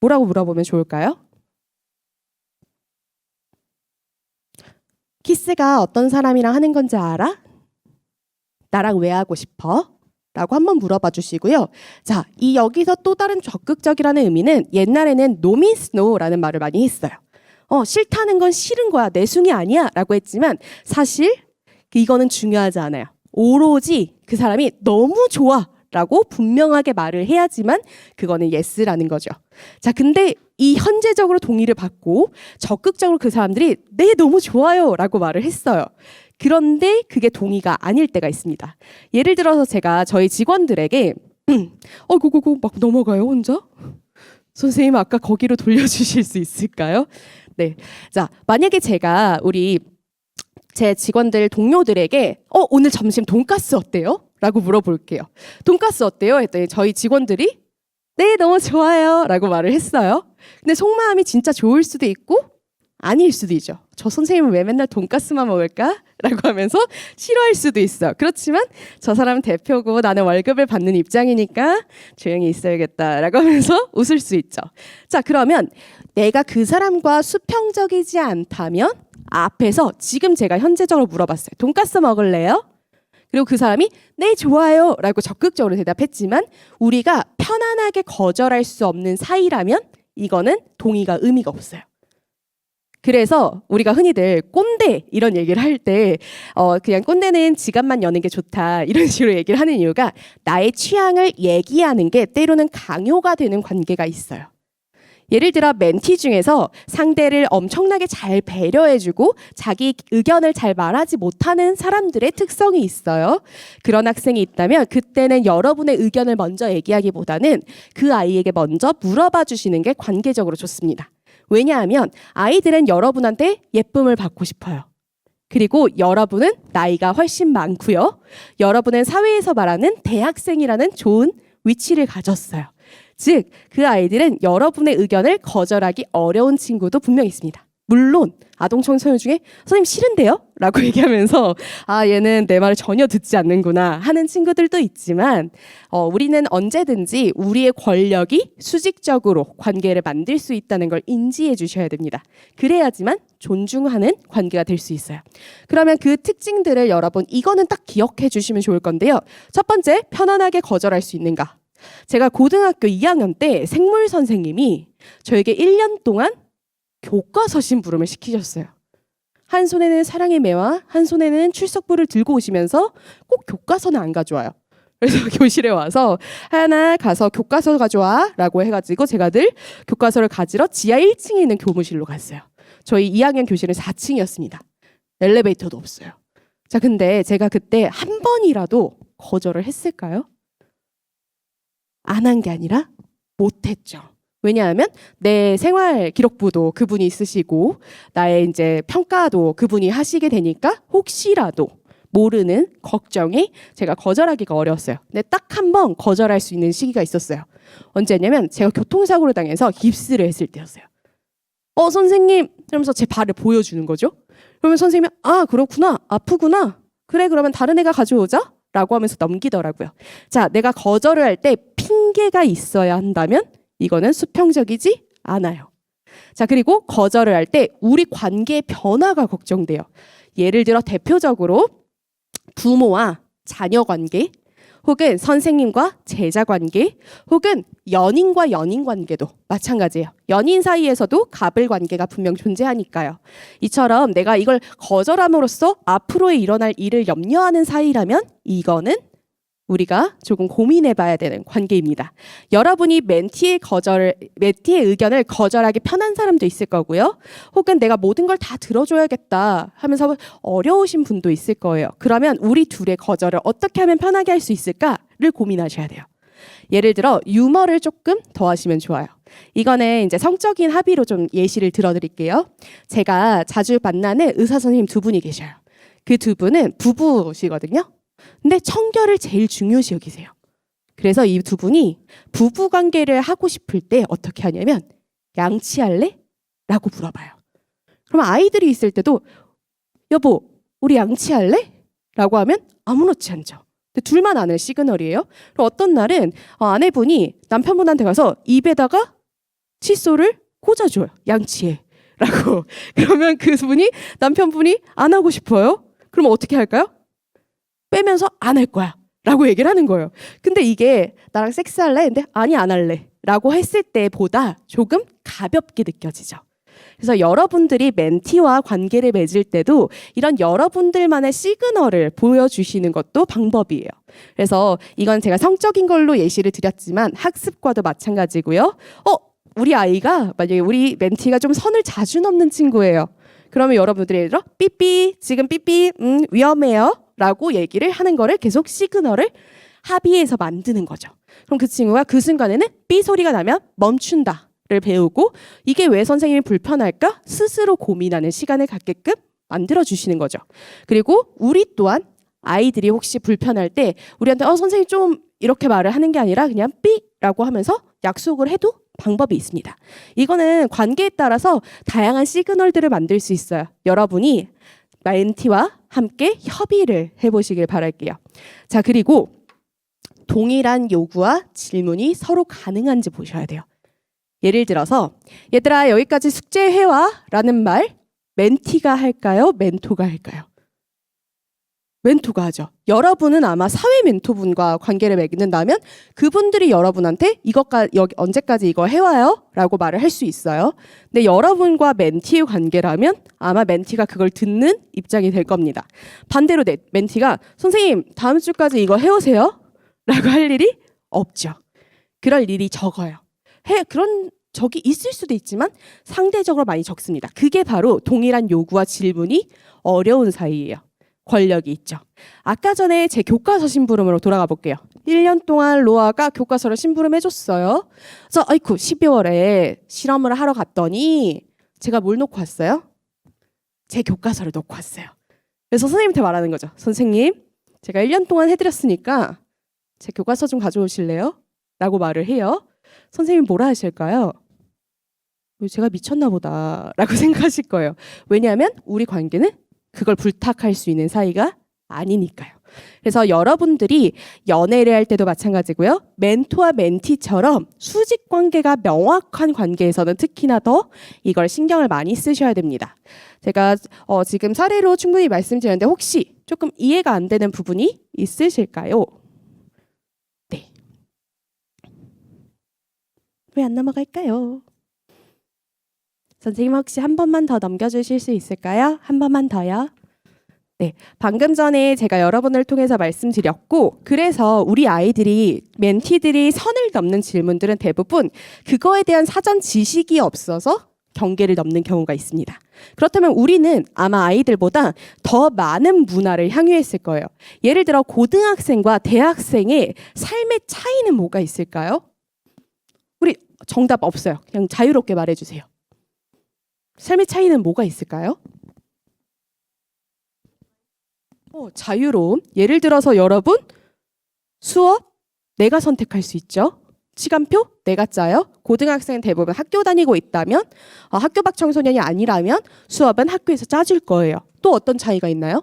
뭐라고 물어보면 좋을까요? 키스가 어떤 사람이랑 하는 건지 알아? 나랑 왜 하고 싶어? 라고 한번 물어봐 주시고요. 자, 이 여기서 또 다른 적극적이라는 의미는 옛날에는 no means no라는 말을 많이 했어요. 싫다는 건 싫은 거야. 내숭이 아니야. 라고 했지만 사실 이거는 중요하지 않아요. 오로지 그 사람이 너무 좋아. 라고 분명하게 말을 해야지만 그거는 yes라는 거죠. 자, 근데 이 현재적으로 동의를 받고 적극적으로 그 사람들이 네, 너무 좋아요. 라고 말을 했어요. 그런데 그게 동의가 아닐 때가 있습니다. 예를 들어서 제가 저희 직원들에게 고고고 막 넘어가요, 혼자? 선생님 아까 거기로 돌려주실 수 있을까요? 네. 자, 만약에 제가 제 직원들 동료들에게 오늘 점심 돈가스 어때요? 라고 물어볼게요. 돈가스 어때요? 했더니 저희 직원들이 네, 너무 좋아요. 라고 말을 했어요. 근데 속마음이 진짜 좋을 수도 있고 아닐 수도 있죠. 저 선생님은 왜 맨날 돈가스만 먹을까? 라고 하면서 싫어할 수도 있어. 그렇지만 저 사람은 대표고 나는 월급을 받는 입장이니까 조용히 있어야겠다 라고 하면서 웃을 수 있죠. 자, 그러면 내가 그 사람과 수평적이지 않다면 앞에서 지금 제가 현재적으로 물어봤어요. 돈가스 먹을래요? 그리고 그 사람이 네, 좋아요 라고 적극적으로 대답했지만 우리가 편안하게 거절할 수 없는 사이라면 이거는 동의가 의미가 없어요. 그래서 우리가 흔히들 꼰대 이런 얘기를 할 때 그냥 꼰대는 지갑만 여는 게 좋다 이런 식으로 얘기를 하는 이유가 나의 취향을 얘기하는 게 때로는 강요가 되는 관계가 있어요. 예를 들어 멘티 중에서 상대를 엄청나게 잘 배려해주고 자기 의견을 잘 말하지 못하는 사람들의 특성이 있어요. 그런 학생이 있다면 그때는 여러분의 의견을 먼저 얘기하기보다는 그 아이에게 먼저 물어봐 주시는 게 관계적으로 좋습니다. 왜냐하면 아이들은 여러분한테 예쁨을 받고 싶어요. 그리고 여러분은 나이가 훨씬 많고요. 여러분은 사회에서 말하는 대학생이라는 좋은 위치를 가졌어요. 즉, 그 아이들은 여러분의 의견을 거절하기 어려운 친구도 분명히 있습니다. 물론 아동 청소년 중에 선생님 싫은데요? 라고 얘기하면서 얘는 내 말을 전혀 듣지 않는구나 하는 친구들도 있지만 우리는 언제든지 우리의 권력이 수직적으로 관계를 만들 수 있다는 걸 인지해 주셔야 됩니다. 그래야지만 존중하는 관계가 될 수 있어요. 그러면 그 특징들을 여러분 이거는 딱 기억해 주시면 좋을 건데요. 첫 번째, 편안하게 거절할 수 있는가? 제가 고등학교 2학년 때 생물 선생님이 저에게 1년 동안 교과서 심부름을 시키셨어요. 한 손에는 사랑의 매와 한 손에는 출석부를 들고 오시면서 꼭 교과서는 안 가져와요. 그래서 교실에 와서 하연아 가서 교과서 가져와 라고 해가지고 제가 늘 교과서를 가지러 지하 1층에 있는 교무실로 갔어요. 저희 2학년 교실은 4층이었습니다. 엘리베이터도 없어요. 자, 근데 제가 그때 한 번이라도 거절을 했을까요? 안 한 게 아니라 못했죠. 왜냐하면 내 생활 기록부도 그분이 쓰시고 나의 이제 평가도 그분이 하시게 되니까 혹시라도 모르는 걱정이 제가 거절하기가 어려웠어요. 근데 딱 한 번 거절할 수 있는 시기가 있었어요. 언제냐면 제가 교통사고를 당해서 깁스를 했을 때였어요. 선생님 이러면서 제 발을 보여주는 거죠. 그러면 선생님이 그렇구나, 아프구나, 그래 그러면 다른 애가 가져오자 라고 하면서 넘기더라고요. 자, 내가 거절을 할 때 핑계가 있어야 한다면 이거는 수평적이지 않아요. 자, 그리고 거절을 할 때 우리 관계의 변화가 걱정돼요. 예를 들어 대표적으로 부모와 자녀 관계, 혹은 선생님과 제자 관계, 혹은 연인과 연인 관계도 마찬가지예요. 연인 사이에서도 갑을 관계가 분명 존재하니까요. 이처럼 내가 이걸 거절함으로써 앞으로의 일어날 일을 염려하는 사이라면 이거는 우리가 조금 고민해봐야 되는 관계입니다. 여러분이 멘티의 의견을 거절하기 편한 사람도 있을 거고요. 혹은 내가 모든 걸 다 들어줘야겠다 하면서 어려우신 분도 있을 거예요. 그러면 우리 둘의 거절을 어떻게 하면 편하게 할 수 있을까를 고민하셔야 돼요. 예를 들어 유머를 조금 더하시면 좋아요. 이거는 이제 성적인 합의로 좀 예시를 들어드릴게요. 제가 자주 만나는 의사 선생님 두 분이 계셔요. 그 두 분은 부부시거든요. 근데 청결을 제일 중요시 여기세요. 그래서 이 두 분이 부부 관계를 하고 싶을 때 어떻게 하냐면 양치할래? 라고 물어봐요. 그럼 아이들이 있을 때도 여보, 우리 양치할래? 라고 하면 아무렇지 않죠. 근데 둘만 아는 시그널이에요. 그럼 어떤 날은 아내분이 남편분한테 가서 입에다가 칫솔을 꽂아줘요. 양치해. 라고. 그러면 그분이 남편분이 안 하고 싶어요. 그럼 어떻게 할까요? 빼면서 안 할 거야. 라고 얘기를 하는 거예요. 근데 이게 나랑 섹스할래? 근데 아니 안 할래. 라고 했을 때보다 조금 가볍게 느껴지죠. 그래서 여러분들이 멘티와 관계를 맺을 때도 이런 여러분들만의 시그널을 보여주시는 것도 방법이에요. 그래서 이건 제가 성적인 걸로 예시를 드렸지만 학습과도 마찬가지고요. 우리 아이가 만약에 우리 멘티가 좀 선을 자주 넘는 친구예요. 그러면 여러분들이 예를 들어 삐삐 지금 삐삐 위험해요 라고 얘기를 하는 거를 계속 시그널을 합의해서 만드는 거죠. 그럼 그 친구가 그 순간에는 삐 소리가 나면 멈춘다를 배우고 이게 왜 선생님이 불편할까? 스스로 고민하는 시간을 갖게끔 만들어주시는 거죠. 그리고 우리 또한 아이들이 혹시 불편할 때 우리한테 선생님 좀 이렇게 말을 하는 게 아니라 그냥 삐라고 하면서 약속을 해도 방법이 있습니다. 이거는 관계에 따라서 다양한 시그널들을 만들 수 있어요. 여러분이 멘티와 함께 협의를 해보시길 바랄게요. 자, 그리고 동일한 요구와 질문이 서로 가능한지 보셔야 돼요. 예를 들어서 얘들아 여기까지 숙제해와 라는 말 멘티가 할까요? 멘토가 할까요? 멘토가 하죠. 여러분은 아마 사회 멘토분과 관계를 맺는다면 그분들이 여러분한테 여기 언제까지 이거 해와요? 라고 말을 할 수 있어요. 근데 여러분과 멘티의 관계라면 아마 멘티가 그걸 듣는 입장이 될 겁니다. 반대로 멘티가 선생님 다음 주까지 이거 해오세요? 라고 할 일이 없죠. 그럴 일이 적어요. 그런 적이 있을 수도 있지만 상대적으로 많이 적습니다. 그게 바로 동일한 요구와 질문이 어려운 사이예요. 권력이 있죠. 아까 전에 제 교과서 심부름으로 돌아가 볼게요. 1년 동안 로아가 교과서를 심부름해줬어요. 그래서 12월에 실험을 하러 갔더니 제가 뭘 놓고 왔어요? 제 교과서를 놓고 왔어요. 그래서 선생님한테 말하는 거죠. 선생님, 제가 1년 동안 해드렸으니까 제 교과서 좀 가져오실래요? 라고 말을 해요. 선생님이 뭐라 하실까요? 제가 미쳤나 보다 라고 생각하실 거예요. 왜냐하면 우리 관계는 그걸 불탁할 수 있는 사이가 아니니까요. 그래서 여러분들이 연애를 할 때도 마찬가지고요. 멘토와 멘티처럼 수직 관계가 명확한 관계에서는 특히나 더 이걸 신경을 많이 쓰셔야 됩니다. 제가 지금 사례로 충분히 말씀드렸는데 혹시 조금 이해가 안 되는 부분이 있으실까요? 네. 왜 안 넘어갈까요? 선생님 혹시 한 번만 더 넘겨주실 수 있을까요? 한 번만 더요. 네, 방금 전에 제가 여러분을 통해서 말씀드렸고 그래서 우리 아이들이 멘티들이 선을 넘는 질문들은 대부분 그거에 대한 사전 지식이 없어서 경계를 넘는 경우가 있습니다. 그렇다면 우리는 아마 아이들보다 더 많은 문화를 향유했을 거예요. 예를 들어 고등학생과 대학생의 삶의 차이는 뭐가 있을까요? 우리 정답 없어요. 그냥 자유롭게 말해주세요. 삶의 차이는 뭐가 있을까요? 자유로움. 예를 들어서 여러분 수업 내가 선택할 수 있죠. 시간표 내가 짜요. 고등학생은 대부분 학교 다니고 있다면 학교 밖 청소년이 아니라면 수업은 학교에서 짜줄 거예요. 또 어떤 차이가 있나요?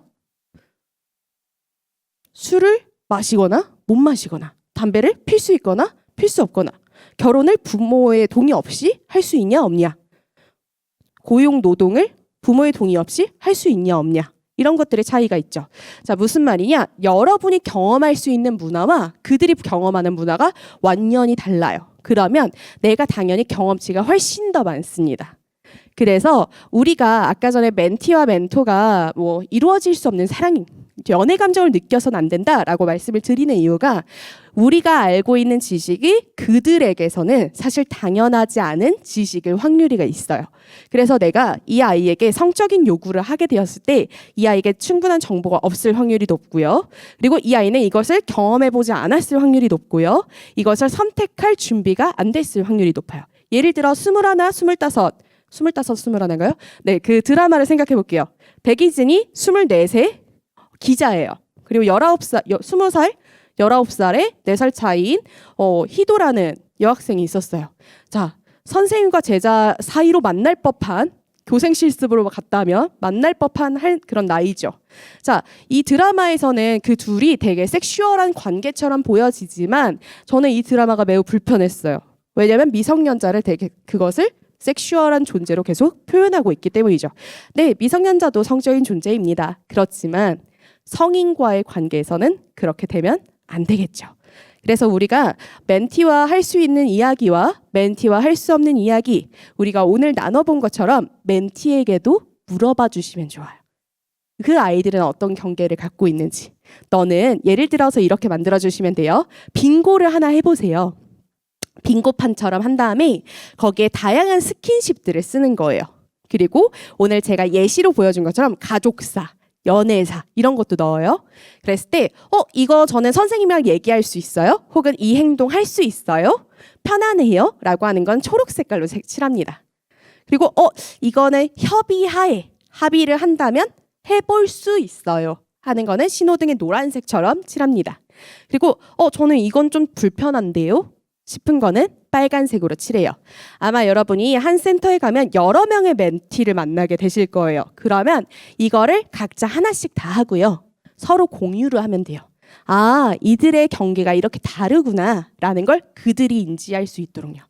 술을 마시거나 못 마시거나 담배를 필 수 있거나 필 수 없거나 결혼을 부모의 동의 없이 할 수 있냐 없냐 고용 노동을 부모의 동의 없이 할 수 있냐 없냐 이런 것들의 차이가 있죠. 자, 무슨 말이냐? 여러분이 경험할 수 있는 문화와 그들이 경험하는 문화가 완전히 달라요. 그러면 내가 당연히 경험치가 훨씬 더 많습니다. 그래서 우리가 아까 전에 멘티와 멘토가 이루어질 수 없는 사랑이 연애 감정을 느껴서는 안 된다라고 말씀을 드리는 이유가 우리가 알고 있는 지식이 그들에게서는 사실 당연하지 않은 지식일 확률이 있어요. 그래서 내가 이 아이에게 성적인 요구를 하게 되었을 때 이 아이에게 충분한 정보가 없을 확률이 높고요. 그리고 이 아이는 이것을 경험해보지 않았을 확률이 높고요. 이것을 선택할 준비가 안 됐을 확률이 높아요. 예를 들어 21, 25, 21인가요? 네, 그 드라마를 생각해 볼게요. 백이진이 24세 기자예요. 그리고 19살, 20살 19살에 4살 차이인 희도라는 여학생이 있었어요. 자, 선생님과 제자 사이로 만날 법한 교생 실습으로 갔다면 만날 법한 그런 나이죠. 자, 이 드라마에서는 그 둘이 되게 섹슈얼한 관계처럼 보여지지만 저는 이 드라마가 매우 불편했어요. 왜냐하면 미성년자를 되게 그것을 섹슈얼한 존재로 계속 표현하고 있기 때문이죠. 네, 미성년자도 성적인 존재입니다. 그렇지만 성인과의 관계에서는 그렇게 되면 안 되겠죠. 그래서 우리가 멘티와 할 수 있는 이야기와 멘티와 할 수 없는 이야기, 우리가 오늘 나눠본 것처럼 멘티에게도 물어봐 주시면 좋아요. 그 아이들은 어떤 경계를 갖고 있는지. 너는 예를 들어서 이렇게 만들어 주시면 돼요. 빙고를 하나 해보세요. 빙고판처럼 한 다음에 거기에 다양한 스킨십들을 쓰는 거예요. 그리고 오늘 제가 예시로 보여준 것처럼 가족사, 연애사 이런 것도 넣어요. 그랬을 때 이거 저는 선생님이랑 얘기할 수 있어요? 혹은 이 행동 할 수 있어요? 편안해요? 라고 하는 건 초록 색깔로 칠합니다. 그리고 이거는 협의하에 합의를 한다면 해볼 수 있어요 하는 거는 신호등의 노란색처럼 칠합니다. 그리고 저는 이건 좀 불편한데요 싶은 거는 빨간색으로 칠해요. 아마 여러분이 한 센터에 가면 여러 명의 멘티를 만나게 되실 거예요. 그러면 이거를 각자 하나씩 다 하고요. 서로 공유를 하면 돼요. 아, 이들의 경계가 이렇게 다르구나 라는 걸 그들이 인지할 수 있도록요.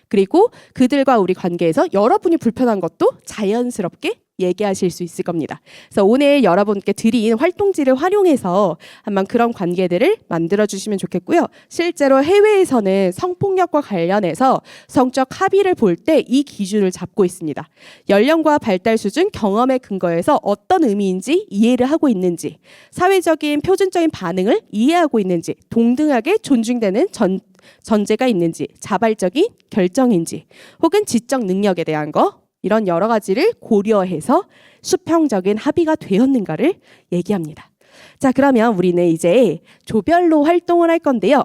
그리고 그들과 우리 관계에서 여러분이 불편한 것도 자연스럽게 얘기하실 수 있을 겁니다. 그래서 오늘 여러분께 드린 활동지를 활용해서 한번 그런 관계들을 만들어 주시면 좋겠고요. 실제로 해외에서는 성폭력과 관련해서 성적 합의를 볼 때 이 기준을 잡고 있습니다. 연령과 발달 수준, 경험에 근거해서 어떤 의미인지 이해를 하고 있는지, 사회적인 표준적인 반응을 이해하고 있는지, 동등하게 존중되는 전제가 있는지, 자발적인 결정인지, 혹은 지적 능력에 대한 거, 이런 여러 가지를 고려해서 수평적인 합의가 되었는가를 얘기합니다. 자, 그러면 우리는 이제 조별로 활동을 할 건데요.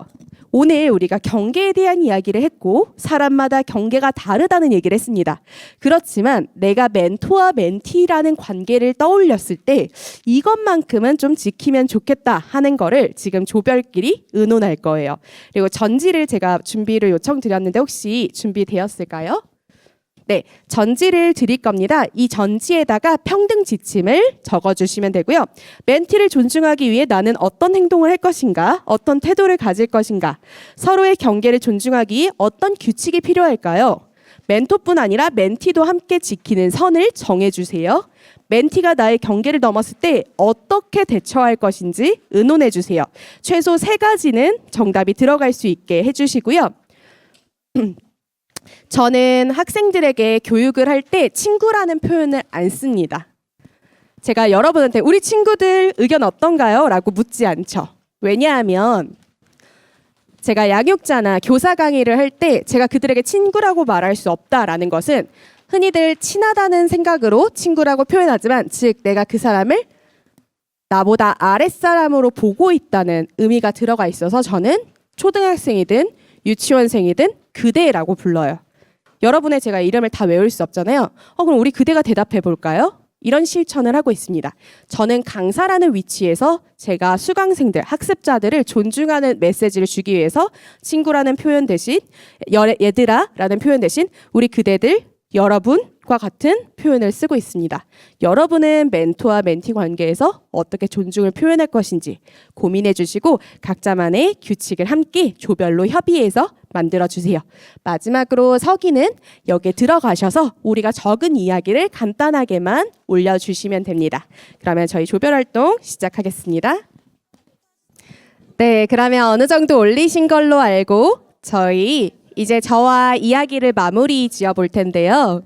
오늘 우리가 경계에 대한 이야기를 했고 사람마다 경계가 다르다는 얘기를 했습니다. 그렇지만 내가 멘토와 멘티라는 관계를 떠올렸을 때 이것만큼은 좀 지키면 좋겠다 하는 거를 지금 조별끼리 의논할 거예요. 그리고 전지를 제가 준비를 요청드렸는데 혹시 준비되었을까요? 네, 전지를 드릴 겁니다. 이 전지에다가 평등 지침을 적어주시면 되고요. 멘티를 존중하기 위해 나는 어떤 행동을 할 것인가, 어떤 태도를 가질 것인가, 서로의 경계를 존중하기 위해 어떤 규칙이 필요할까요? 멘토뿐 아니라 멘티도 함께 지키는 선을 정해주세요. 멘티가 나의 경계를 넘었을 때 어떻게 대처할 것인지 의논해 주세요. 최소 3가지는 정답이 들어갈 수 있게 해주시고요. 저는 학생들에게 교육을 할 때 친구라는 표현을 안 씁니다. 제가 여러분한테 우리 친구들 의견 어떤가요? 라고 묻지 않죠. 왜냐하면 제가 양육자나 교사 강의를 할 때 제가 그들에게 친구라고 말할 수 없다라는 것은 흔히들 친하다는 생각으로 친구라고 표현하지만 즉 내가 그 사람을 나보다 아랫사람으로 보고 있다는 의미가 들어가 있어서 저는 초등학생이든 유치원생이든 그대라고 불러요. 여러분의 제가 이름을 다 외울 수 없잖아요. 그럼 우리 그대가 대답해 볼까요? 이런 실천을 하고 있습니다. 저는 강사라는 위치에서 제가 수강생들, 학습자들을 존중하는 메시지를 주기 위해서 친구라는 표현 대신 얘들아 라는 표현 대신 우리 그대들, 여러분과 같은 표현을 쓰고 있습니다. 여러분은 멘토와 멘티 관계에서 어떻게 존중을 표현할 것인지 고민해 주시고 각자만의 규칙을 함께 조별로 협의해서 만들어 주세요. 마지막으로 서기는 여기에 들어가셔서 우리가 적은 이야기를 간단하게만 올려주시면 됩니다. 그러면 저희 조별 활동 시작하겠습니다. 네, 그러면 어느 정도 올리신 걸로 알고 저희 이제 저와 이야기를 마무리 지어 볼 텐데요.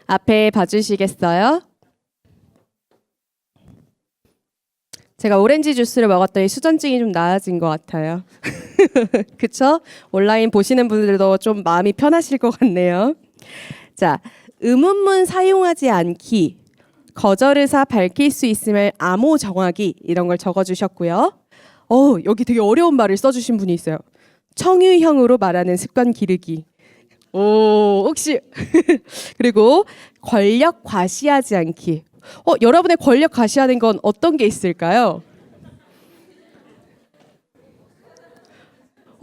앞에 봐주시겠어요? 제가 오렌지 주스를 먹었더니 수전증이 좀 나아진 것 같아요. 그쵸? 온라인 보시는 분들도 좀 마음이 편하실 것 같네요. 자, 의문문 사용하지 않기, 거절 의사 밝힐 수 있음을 암호 정하기 이런 걸 적어주셨고요. 여기 되게 어려운 말을 써주신 분이 있어요. 청유형으로 말하는 습관 기르기. 혹시 그리고 권력 과시하지 않기. 여러분의 권력 과시하는 건 어떤 게 있을까요?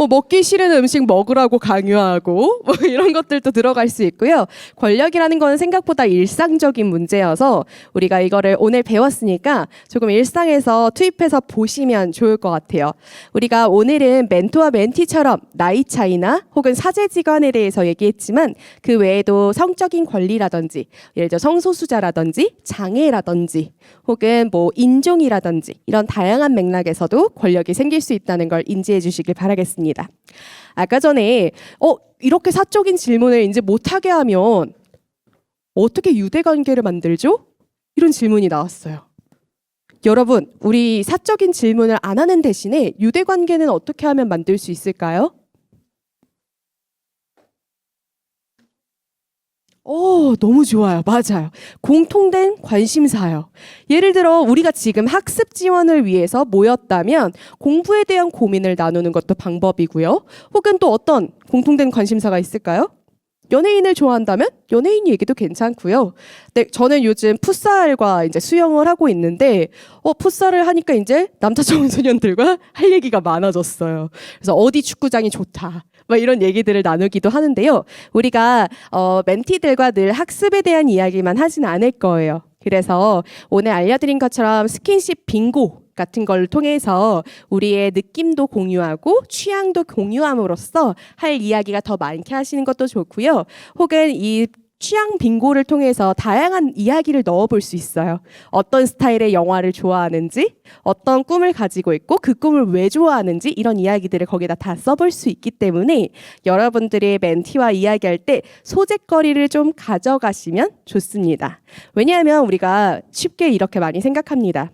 먹기 싫은 음식 먹으라고 강요하고 뭐 이런 것들도 들어갈 수 있고요. 권력이라는 건 생각보다 일상적인 문제여서 우리가 이거를 오늘 배웠으니까 조금 일상에서 투입해서 보시면 좋을 것 같아요. 우리가 오늘은 멘토와 멘티처럼 나이 차이나 혹은 사제지간에 대해서 얘기했지만 그 외에도 성적인 권리라든지 예를 들어 성소수자라든지 장애라든지 혹은 뭐 인종이라든지 이런 다양한 맥락에서도 권력이 생길 수 있다는 걸 인지해 주시길 바라겠습니다. 아까 전에 이렇게 사적인 질문을 이제 못하게 하면 어떻게 유대관계를 만들죠? 이런 질문이 나왔어요. 여러분, 우리 사적인 질문을 안 하는 대신에 유대관계는 어떻게 하면 만들 수 있을까요? 너무 좋아요. 맞아요. 공통된 관심사요. 예를 들어 우리가 지금 학습 지원을 위해서 모였다면 공부에 대한 고민을 나누는 것도 방법이고요. 혹은 또 어떤 공통된 관심사가 있을까요? 연예인을 좋아한다면 연예인 얘기도 괜찮고요. 네, 저는 요즘 풋살과 이제 수영을 하고 있는데 풋살을 하니까 이제 남자 청소년들과 할 얘기가 많아졌어요. 그래서 어디 축구장이 좋다. 막 이런 얘기들을 나누기도 하는데요. 우리가 멘티들과 늘 학습에 대한 이야기만 하진 않을 거예요. 그래서 오늘 알려드린 것처럼 스킨십 빙고 같은 걸 통해서 우리의 느낌도 공유하고 취향도 공유함으로써 할 이야기가 더 많게 하시는 것도 좋고요. 혹은 이 취향 빙고를 통해서 다양한 이야기를 넣어볼 수 있어요. 어떤 스타일의 영화를 좋아하는지, 어떤 꿈을 가지고 있고 그 꿈을 왜 좋아하는지 이런 이야기들을 거기다 다 써볼 수 있기 때문에 여러분들이 멘티와 이야기할 때 소재거리를 좀 가져가시면 좋습니다. 왜냐하면 우리가 쉽게 이렇게 많이 생각합니다.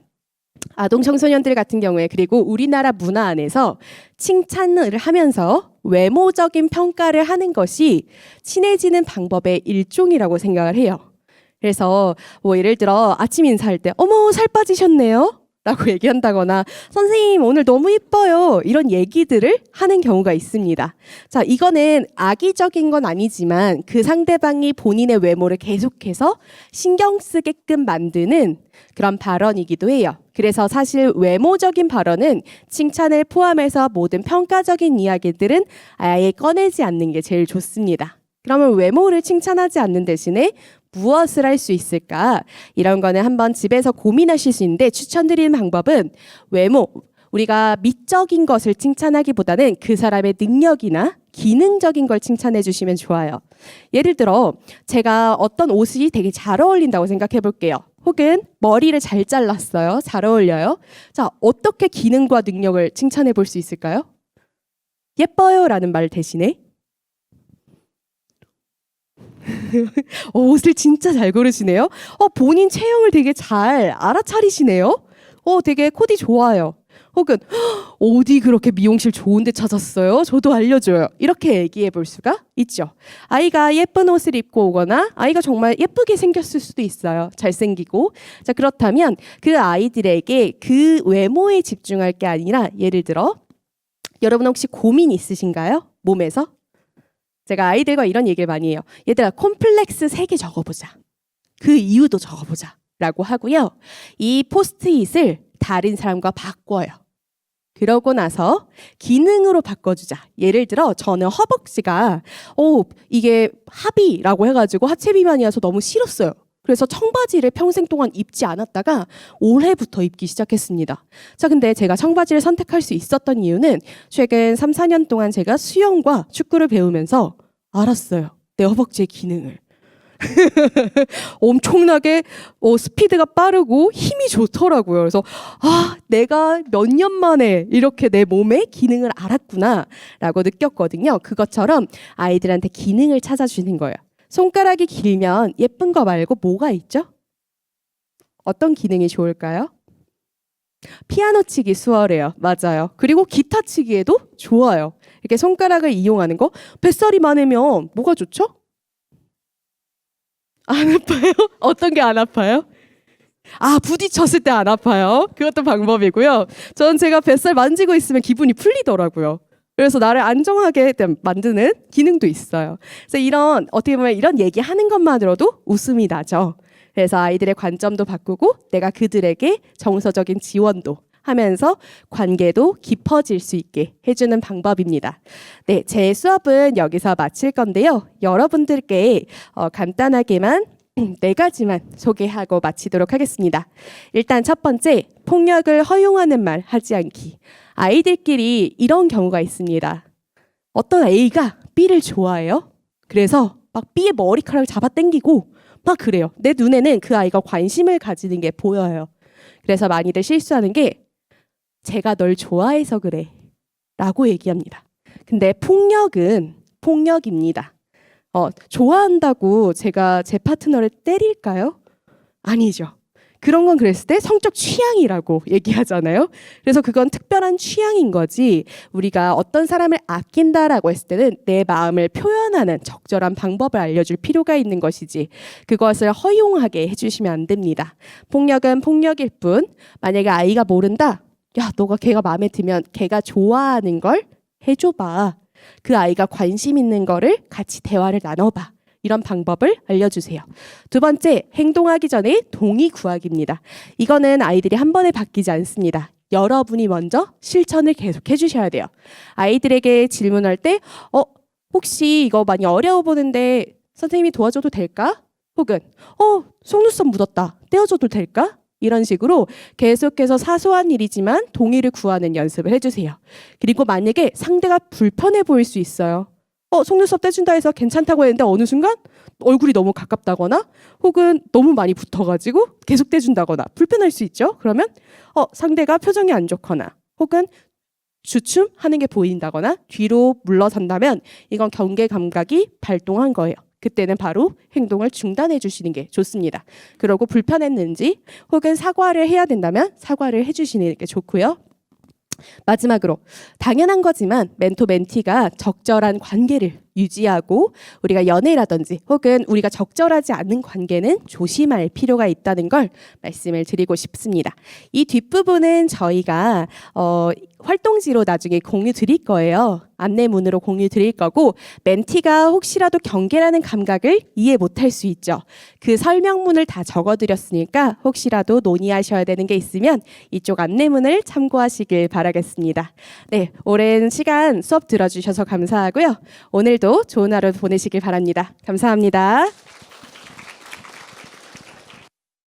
아동 청소년들 같은 경우에 그리고 우리나라 문화 안에서 칭찬을 하면서 외모적인 평가를 하는 것이 친해지는 방법의 일종이라고 생각을 해요. 그래서 뭐 예를 들어 아침 인사할 때 어머 살 빠지셨네요 라고 얘기한다거나 선생님 오늘 너무 예뻐요 이런 얘기들을 하는 경우가 있습니다. 자, 이거는 악의적인 건 아니지만 그 상대방이 본인의 외모를 계속해서 신경 쓰게끔 만드는 그런 발언이기도 해요. 그래서 사실 외모적인 발언은 칭찬을 포함해서 모든 평가적인 이야기들은 아예 꺼내지 않는 게 제일 좋습니다. 그러면 외모를 칭찬하지 않는 대신에 무엇을 할 수 있을까? 이런 거는 한번 집에서 고민하실 수 있는데 추천드리는 방법은 외모, 우리가 미적인 것을 칭찬하기보다는 그 사람의 능력이나 기능적인 걸 칭찬해 주시면 좋아요. 예를 들어 제가 어떤 옷이 되게 잘 어울린다고 생각해 볼게요. 혹은 머리를 잘 잘랐어요. 잘 어울려요. 자, 어떻게 기능과 능력을 칭찬해 볼 수 있을까요? 예뻐요 라는 말 대신에 옷을 진짜 잘 고르시네요. 본인 체형을 되게 잘 알아차리시네요. 되게 코디 좋아요. 혹은 어디 그렇게 미용실 좋은 데 찾았어요? 저도 알려줘요. 이렇게 얘기해 볼 수가 있죠. 아이가 예쁜 옷을 입고 오거나 아이가 정말 예쁘게 생겼을 수도 있어요. 잘생기고. 자, 그렇다면 그 아이들에게 그 외모에 집중할 게 아니라 예를 들어 여러분 혹시 고민 있으신가요? 몸에서? 제가 아이들과 이런 얘기를 많이 해요. 얘들아 콤플렉스 3개 적어보자. 그 이유도 적어보자 라고 하고요. 이 포스트잇을 다른 사람과 바꿔요. 그러고 나서 기능으로 바꿔주자. 예를 들어 저는 허벅지가 이게 하비라고 해가지고 하체 비만이어서 너무 싫었어요. 그래서 청바지를 평생 동안 입지 않았다가 올해부터 입기 시작했습니다. 자, 근데 제가 청바지를 선택할 수 있었던 이유는 최근 3, 4년 동안 제가 수영과 축구를 배우면서 알았어요. 내 허벅지의 기능을. 엄청나게 스피드가 빠르고 힘이 좋더라고요. 그래서 내가 몇 년 만에 이렇게 내 몸의 기능을 알았구나 라고 느꼈거든요. 그것처럼 아이들한테 기능을 찾아주는 거예요. 손가락이 길면 예쁜 거 말고 뭐가 있죠? 어떤 기능이 좋을까요? 피아노 치기 수월해요. 맞아요. 그리고 기타 치기에도 좋아요. 이렇게 손가락을 이용하는 거. 뱃살이 많으면 뭐가 좋죠? 안 아파요? 어떤 게 안 아파요? 부딪혔을 때 안 아파요. 그것도 방법이고요. 전 제가 뱃살 만지고 있으면 기분이 풀리더라고요. 그래서 나를 안정하게 만드는 기능도 있어요. 그래서 이런 어떻게 보면 이런 얘기하는 것만으로도 웃음이 나죠. 그래서 아이들의 관점도 바꾸고 내가 그들에게 정서적인 지원도 하면서 관계도 깊어질 수 있게 해주는 방법입니다. 네, 제 수업은 여기서 마칠 건데요. 여러분들께 간단하게만 네 가지만 소개하고 마치도록 하겠습니다. 일단 첫 번째, 폭력을 허용하는 말 하지 않기. 아이들끼리 이런 경우가 있습니다. 어떤 A가 B를 좋아해요. 그래서 막 B의 머리카락을 잡아 당기고 막 그래요. 내 눈에는 그 아이가 관심을 가지는 게 보여요. 그래서 많이들 실수하는 게 제가 널 좋아해서 그래 라고 얘기합니다. 근데 폭력은 폭력입니다. 좋아한다고 제가 제 파트너를 때릴까요? 아니죠. 그런 건 그랬을 때 성적 취향이라고 얘기하잖아요. 그래서 그건 특별한 취향인 거지, 우리가 어떤 사람을 아낀다라고 했을 때는 내 마음을 표현하는 적절한 방법을 알려줄 필요가 있는 것이지, 그것을 허용하게 해주시면 안 됩니다. 폭력은 폭력일 뿐, 만약에 아이가 모른다, 야, 너가 걔가 마음에 들면 걔가 좋아하는 걸 해줘봐. 그 아이가 관심 있는 거를 같이 대화를 나눠봐. 이런 방법을 알려주세요. 두 번째, 행동하기 전에 동의 구하기입니다. 이거는 아이들이 한 번에 바뀌지 않습니다. 여러분이 먼저 실천을 계속 해주셔야 돼요. 아이들에게 질문할 때 혹시 이거 많이 어려워 보는데 선생님이 도와줘도 될까? 혹은 속눈썹 묻었다. 떼어줘도 될까? 이런 식으로 계속해서 사소한 일이지만 동의를 구하는 연습을 해주세요. 그리고 만약에 상대가 불편해 보일 수 있어요. 속눈썹 떼준다 해서 괜찮다고 했는데 어느 순간 얼굴이 너무 가깝다거나 혹은 너무 많이 붙어가지고 계속 떼준다거나 불편할 수 있죠. 그러면 상대가 표정이 안 좋거나 혹은 주춤하는 게 보인다거나 뒤로 물러선다면 이건 경계 감각이 발동한 거예요. 그때는 바로 행동을 중단해 주시는 게 좋습니다. 그리고 불편했는지 혹은 사과를 해야 된다면 사과를 해주시는 게 좋고요. 마지막으로, 당연한 거지만 멘토 멘티가 적절한 관계를 유지하고 우리가 연애라든지 혹은 우리가 적절하지 않은 관계는 조심할 필요가 있다는 걸 말씀을 드리고 싶습니다. 이 뒷부분은 저희가 활동지로 나중에 공유 드릴 거예요. 안내문으로 공유 드릴 거고, 멘티가 혹시라도 경계라는 감각을 이해 못할 수 있죠. 그 설명문을 다 적어드렸으니까 혹시라도 논의하셔야 되는 게 있으면 이쪽 안내문을 참고하시길 바라겠습니다. 네, 오랜 시간 수업 들어주셔서 감사하고요. 오늘도 좋은 하루 보내시길 바랍니다. 감사합니다.